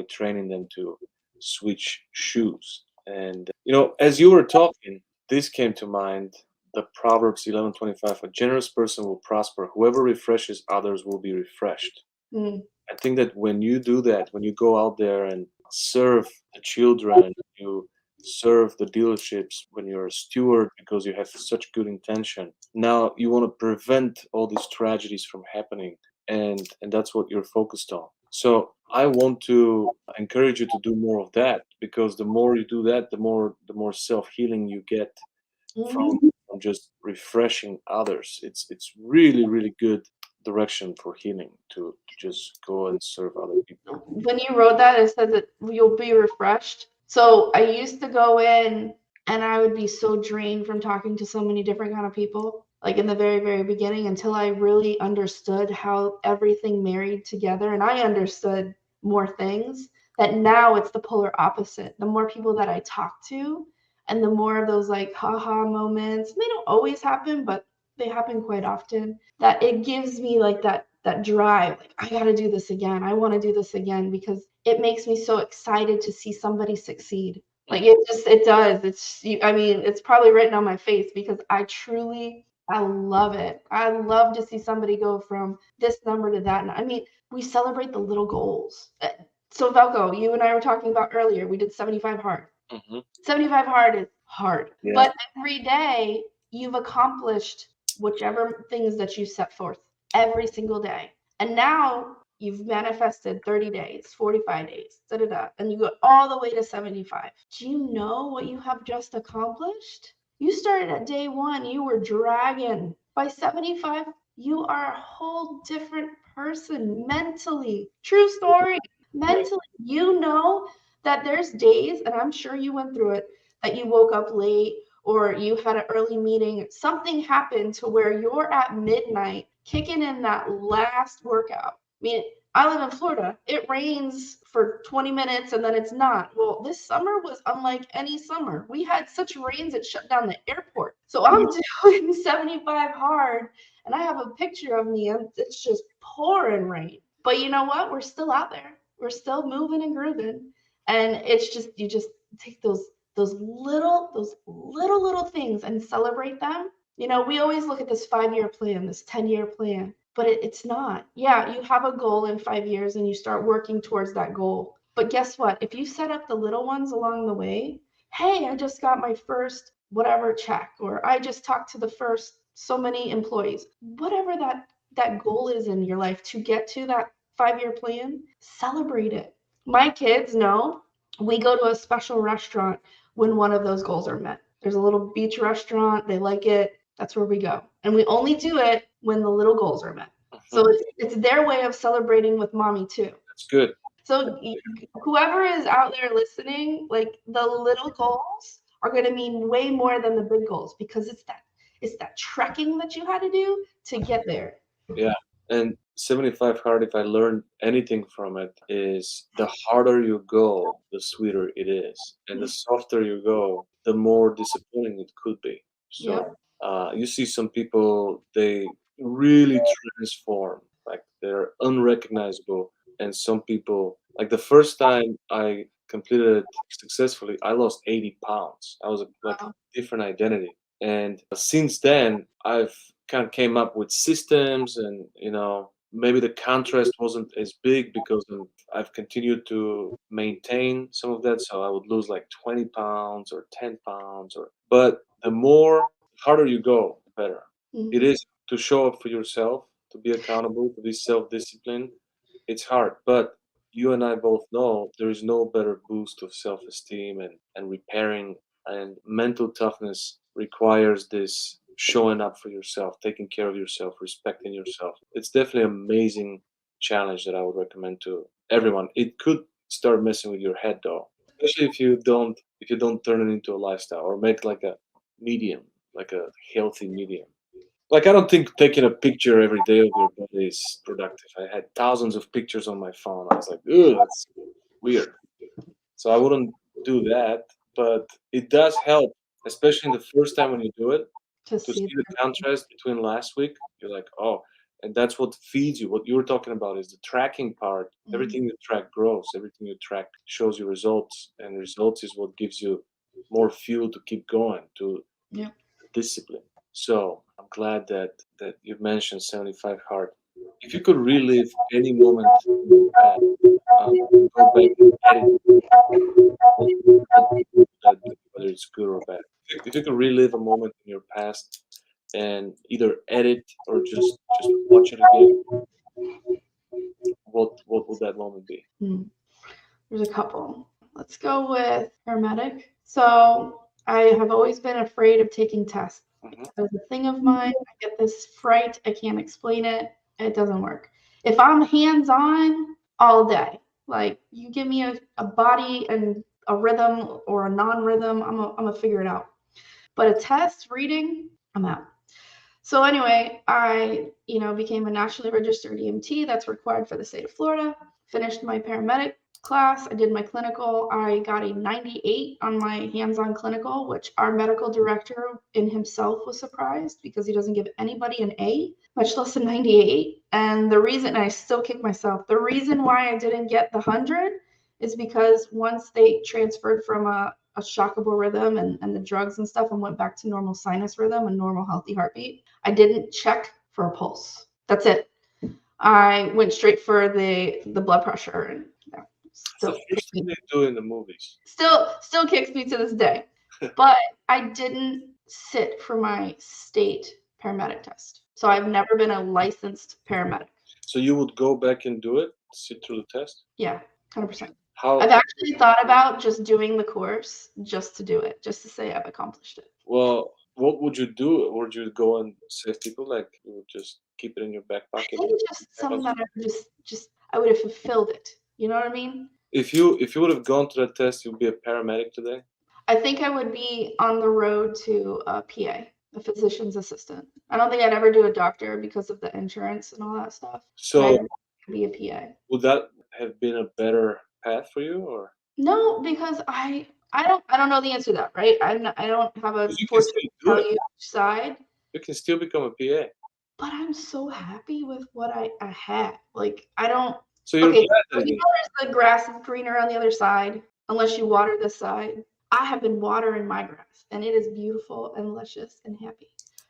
training them to switch shoes. And as you were talking, this came to mind. The Proverbs 11:25: A generous person will prosper. Whoever refreshes others will be refreshed. Mm. I think that when you do that, when you go out there and serve the children, you serve the dealerships, when you're a steward because you have such good intention. Now you want to prevent all these tragedies from happening, and that's what you're focused on. So I want to encourage you to do more of that because the more you do that, the more self-healing you get from Mhm. from just refreshing others. It's really really good direction for healing to just go and serve other people. When you wrote that, it said that you'll be refreshed. So I used to go in and I would be so drained from talking to so many different kind of people, like in the very, very beginning, until I really understood how everything married together. And I understood more things that now it's the polar opposite. The more people that I talk to, and the more of those like haha moments, they don't always happen, but they happen quite often, that it gives me like that drive, like I got to do this again, I want to do this again because it makes me so excited to see somebody succeed. Like it does. I mean, it's probably written on my face because I love it. I love to see somebody go from this number to that. And I mean, we celebrate the little goals. So Velko, you and I were talking about earlier, we did 75 hard. Hmm. 75 hard is hard, Yeah. but every day you've accomplished whichever things that you set forth every single day. And now you've manifested 30 days, 45 days, da da da, and you go all the way to 75. Do you know what you have just accomplished? You started at day one, you were dragging. By 75, you are a whole different person mentally. True story. Right. Mentally, you know that there's days, and I'm sure you went through it, that you woke up late or you had an early meeting. Something happened to where you're at midnight kicking in that last workout. I mean, I live in Florida. It rains for 20 minutes and then it's not. Well, this summer was unlike any summer. We had such rains it shut down the airport. So I'm doing 75 hard and I have a picture of me and it's just pouring rain. But you know what? We're still out there. We're still moving and grooving. And it's just you just take those little things and celebrate them. You know, we always look at this 5-year plan, this 10-year plan, but it's not. Yeah, you have a goal in 5 years and you start working towards that goal. But guess what? If you set up the little ones along the way, hey, I just got my first whatever check, or I just talked to the first so many employees, whatever that goal is in your life to get to that 5-year plan, celebrate it. My kids know we go to a special restaurant when one of those goals are met. There's a little beach restaurant, they like it, that's where we go. And we only do it when the little goals are met. So Mhm. it's their way of celebrating with mommy too. That's good. So whoever is out there listening, like the little goals are going to mean way more than the big goals because it's that trekking that you had to do to get there. Yeah. And 75 hard, if I learned anything from it, is the harder you go, the sweeter it is. And the softer you go, the more disappointing it could be. So Yep. you see some people, they really transform, like they're unrecognizable. And some people, like the first time I completed it successfully, I lost 80 pounds. I was like Wow. different identity. And since then, I've kind of came up with systems, and maybe the contrast wasn't as big because I've continued to maintain some of that. So I would lose like 20 pounds or 10 pounds, but the more harder you go, the better. Mm. It is to show up for yourself, to be accountable, to be self-disciplined. It's hard, but you and I both know there is no better boost of self-esteem and repairing, and mental toughness requires this showing up for yourself, taking care of yourself, respecting yourself. It's definitely an amazing challenge that I would recommend to everyone. It could start messing with your head though, especially if you don't turn it into a lifestyle or make like a medium, like a healthy medium. Like, I don't think taking a picture every day of your body is productive. I had thousands of pictures on my phone. I was like, "Ugh, that's weird." So I wouldn't do that, but it does help, especially in the first time when you do it, To to see see the contrast between last week. You're like, "Oh," and that's what feeds you. What you were talking about is the tracking part. mm, Everything you track grows. Everything you track shows you results, and results is what gives you more fuel to keep going, to yep. discipline. So I'm glad that you've mentioned 75 hard. If you could relive any moment in your past, and go back and edit what would that be, whether it's good or bad. If you could relive a moment in your past and either edit or just watch it again, what would that moment be? Mm. There's a couple. Let's go with paramedic. So I have always been afraid of taking tests. Hmm. It's a thing of mine. I get this fright. I can't explain it. It doesn't work. If I'm hands on all day, like you give me a body and a rhythm or a non rhythm, I'm a figure it out. But a test reading, I'm out. So anyway, I, became a nationally registered EMT. That's required for the state of Florida. Finished my paramedic class. I did my clinical. I got a 98 on my hands-on clinical, which our medical director in himself was surprised because he doesn't give anybody an A, much less a 98. And the reason, and I still kick myself, the reason why I didn't get the 100 is because once they transferred from a shockable rhythm and the drugs and stuff and went back to normal sinus rhythm and normal healthy heartbeat, I didn't check for a pulse. That's it. I went straight for the blood pressure and That's the first thing they do in the movies. still kicks me to this day. But I didn't sit for my state paramedic test. So I've never been a licensed paramedic. So you would go back and do it, sit through the test. Yeah, 100%. How I've actually thought about just doing the course just to do it, just to say I've accomplished it. well? What would you do? Would you go and save people? Like you would just keep it in your back I pocket. think it's just something that I would just I would have fulfilled it. You know what I mean? If you would have gone to that test, you'd be a paramedic today. I think I would be on the road to a PA, a physician's assistant. I don't think I'd ever do a doctor because of the insurance and all that stuff, but So I'd be a PA. would that have been a better path for you, or No, because I don't know the answer to that, right? I don't have a 'cause you can fortune still to do tell it. you which side, You can still become a PA. but I'm so happy with what I had. Like I don't So you're okay, glad that so it you didn't. know there's the grass is greener on the other side unless you water this side. I have been watering my grass and it is beautiful and luscious and happy.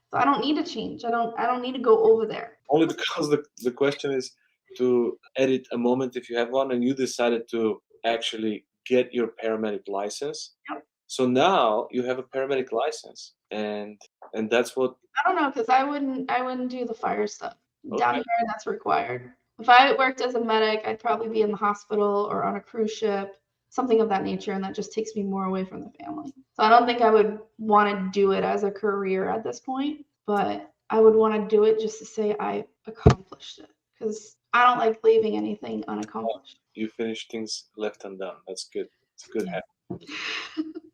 So I don't need to change. I don't need to go over there. Only because the question is to edit a moment if you have one, and you decided to actually get your paramedic license. Yep. So now you have a paramedic license, and that's what. I don't know because I wouldn't do the fire stuff. Down Okay. here, that's required. If I worked as a medic, I'd probably be in the hospital or on a cruise ship, something of that nature, and that just takes me more away from the family. So I don't think I would want to do it as a career at this point, but I would want to do it just to say I accomplished it because I don't like leaving anything unaccomplished. You finish things left undone. That's good. It's a good Yeah. habit.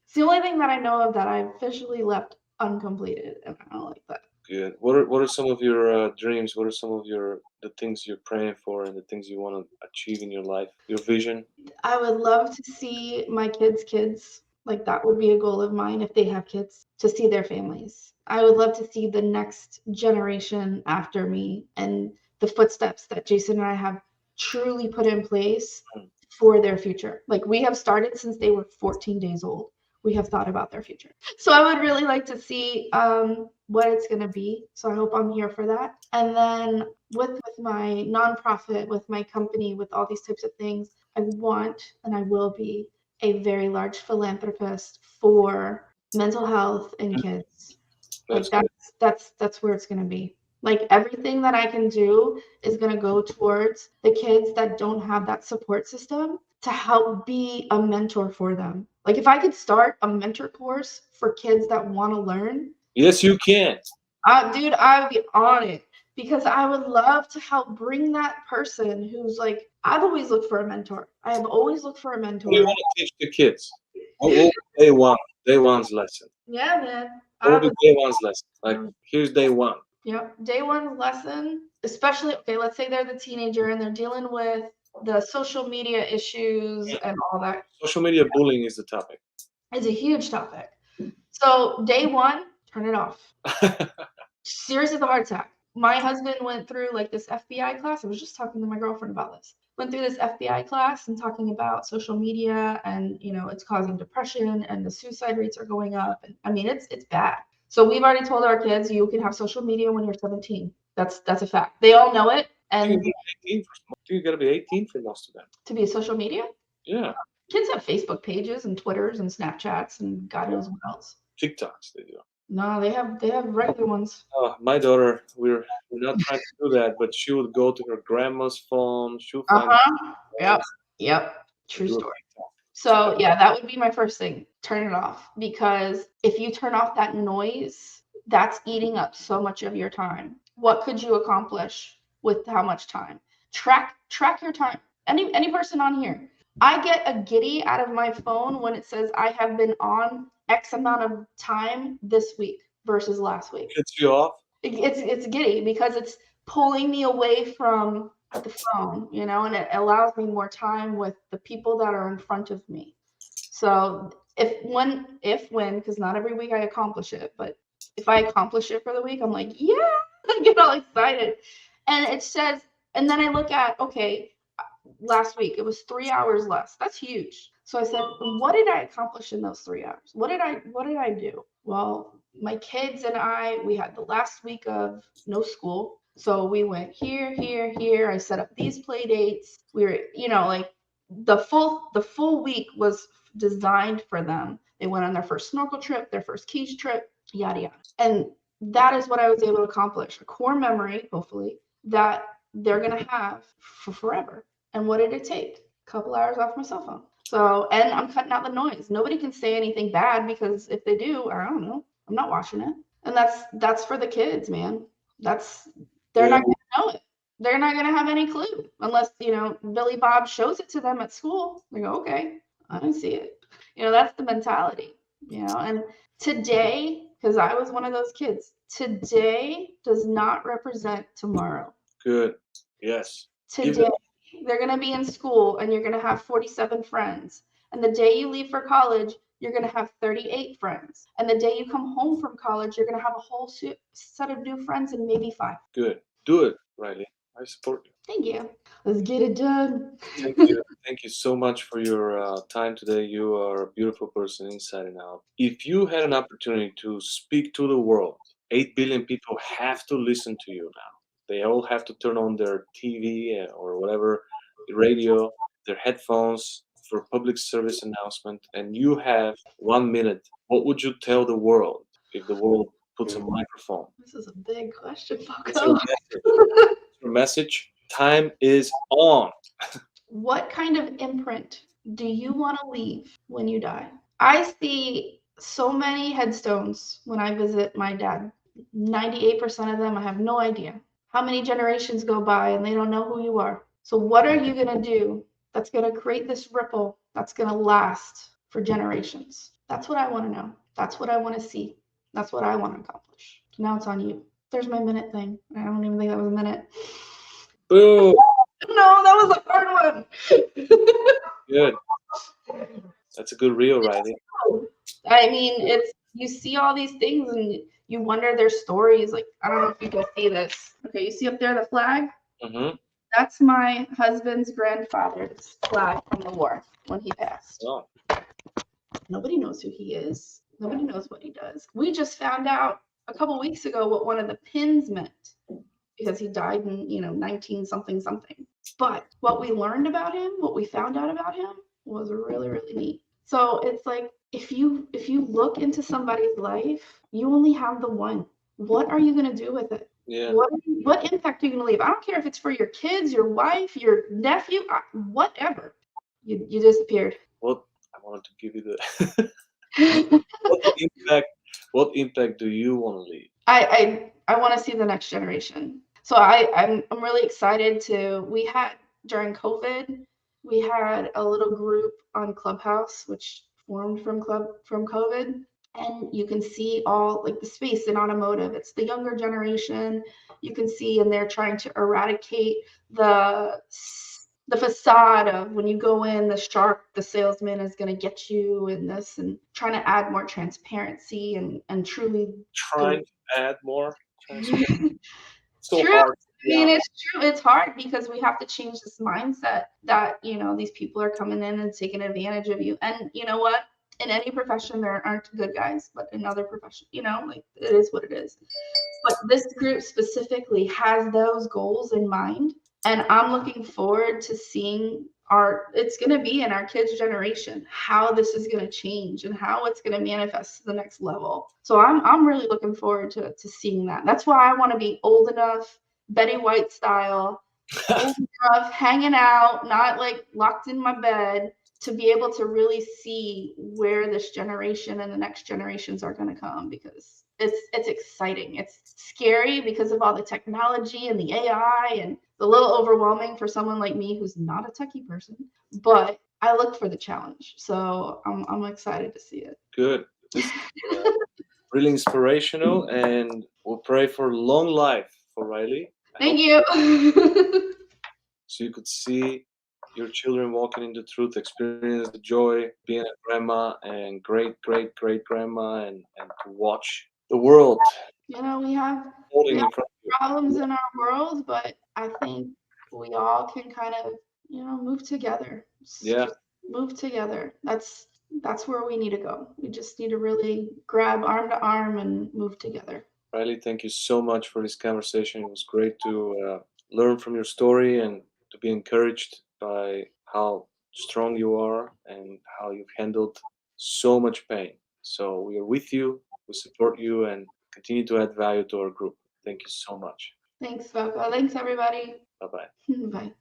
It's the only thing that I know of that I officially left uncompleted, and I don't like that. Good. What are some of your dreams? What are some of the things you're praying for and the things you want to achieve in your life? Your vision. I would love to see my kids' kids. Like that would be a goal of mine if they have kids to see their families. I would love to see the next generation after me and the footsteps that Jason and I have truly put in place Mm. for their future. Like we have started since they were 14 days old. We have thought about their future. So I would really like to see what it's going to be. So I hope I'm here for that. And then with my nonprofit, with my company, with all these types of things, I want and I will be a very large philanthropist for mental health and kids. Like That's good. that's where it's going to be. Like everything that I can do is going to go towards the kids that don't have that support system to help be a mentor for them. Like if I could start a mentor course for kids that want to learn, Yes, you can. dude, I would be on it because I would love to help bring that person who's like, I've always looked for a mentor. I have always looked for a What do you mentor. want to teach the kids? What will be day one? Day one's lesson. Yeah, man. What will I be would, day one's lesson? Like here's day one. day one lesson, especially, okay, let's say they're the teenager and they're dealing with the social media issues and all that. Social media bullying is the topic. It's a huge topic. So day one, turn it off. Seriously, the heart attack. My husband went through like this FBI class. I was just talking to my girlfriend about this. Went through this FBI class and talking about social media and it's causing depression and the suicide rates are going up. And I mean it's bad. So we've already told our kids you can have social media when you're 17. That's a fact. They all know it. I think And you gotta be 18 for most. I think you gotta be 18 for most of them. to be a social media, Yeah, kids have Facebook pages and Twitters and Snapchats and God knows what else. TikToks they do. No, they have regular ones. My daughter, we're not trying to do that, but she would go to her grandma's phone. She'll find Uh-huh. Yep. things Yep. and True do a story. TikTok. So yeah, that would be my first thing. Turn it off because if you turn off that noise, that's eating up so much of your time. What could you accomplish with how much time? Track your time. Any person on here. I get a giddy out of my phone when it says I have been on X amount of time this week versus last week. Gets you off. It's giddy because it's pulling me away from the phone, and it allows me more time with the people that are in front of me. So if when, because not every week I accomplish it, but if I accomplish it for the week, I'm like, yeah, I get all excited. And it says, and then I look at, okay, last week it was 3 hours less. That's huge. So I said, what did I accomplish in those 3 hours? What did I do? Well, my kids and we had the last week of no school. So we went here, here, here. I set up these play dates. We were, like the full week was designed for them. They went on their first snorkel trip, their first Keys trip, yada yada. And that is what I was able to accomplish. A core memory, hopefully, that they're gonna have for forever. And what did it take? A couple hours off my cell phone. So, and I'm cutting out the noise. Nobody can say anything bad because if they do, I don't know. I'm not watching it. And that's for the kids, man. That's They're Good. not going to know it. They're not going to have any clue unless, Billy Bob shows it to them at school. They go, okay, I don't see it. That's the mentality, and today, because I was one of those kids, today does not represent tomorrow. Good. Yes. Give it Today, they're going to be in school and you're going to have 47 friends. And the day you leave for college, you're going to have 38 friends. And the day you come home from college, you're going to have a whole set of new friends and maybe five. good. Do it, Riley. I support you. Thank you. Let's get it done. Thank you. Thank you so much for your time today. You are a beautiful person inside and out. If you had an opportunity to speak to the world, 8 billion people have to listen to you now. They all have to turn on their TV or whatever, the radio, their headphones for public service announcement, and you have 1 minute. What would you tell the world if the world puts a microphone? This is a big question, What's your Paco. message? What's your message? Time is on. What kind of imprint do you want to leave when you die? I see so many headstones when I visit my dad. 98% of them, I have no idea. How many generations go by and they don't know who you are? So, what are you going to do that's going to create this ripple that's going to last for generations? That's what I want to know. That's what I want to see. That's what I want to accomplish. Now it's on you. There's my minute thing. I don't even think that was a minute. Boom. No, that was a hard one. Good. That's a good reel, Riley. I mean, it's you see all these things and you wonder their stories. Like, I don't know if you can see this. Okay, you see up there the flag? Mm-hmm. That's my husband's grandfather's flag from the war when he passed. Oh, Nobody knows who he is. Nobody knows what he does. We just found out a couple weeks ago what one of the pins meant because he died in, 19 something something. But what we learned about him, what we found out about him was really, really neat. So it's like if you look into somebody's life, you only have the one. What are you going to do with it? yeah. What impact are you going to leave? I don't care if it's for your kids, your wife, your nephew, whatever. You disappeared. What I wanted to give you the what impact. What impact do you want to leave? I want to see the next generation. So I'm really excited to. We had during COVID, we had a little group on Clubhouse, which formed from COVID, and you can see all like the space in automotive. It's the younger generation. You can see, and they're trying to eradicate the the facade of when you go in, the shark, the salesman is going to get you, and this, and trying to add more transparency and truly Trying to add more transparency. True. So hard. I mean, it's true. It's hard because we have to change this mindset that, these people are coming in and taking advantage of you. And you know what? In any profession, there aren't good guys, but in other professions, like it is what it is. But this group specifically has those goals in mind. And I'm looking forward to seeing it's going to be in our kids' generation, how this is going to change and how it's going to manifest to the next level. So I'm really looking forward to seeing that. That's why I want to be old enough, Betty White style, old enough, hanging out, not like locked in my bed, to be able to really see where this generation and the next generations are going to come, because it's exciting. It's scary because of all the technology and the AI, and a little overwhelming for someone like me who's not a techie person, but I look for the challenge. So I'm excited to see it. Good. This is really inspirational, and we'll pray for long life for Riley. Thank you. So you could see your children walking in the truth, experience the joy being a grandma and great grandma, and to watch the world We have holding in front of you. problems in our world, but I think we all can kind of, move together. Yeah. Just move together. That's where we need to go. We just need to really grab arm to arm and move together. Riley, thank you so much for this conversation. It was great to learn from your story and to be encouraged by how strong you are and how you've handled so much pain. So we are with you, we support you, and continue to add value to our group. Thank you so much. Thanks, Boko. Thanks, everybody. Bye bye. Bye.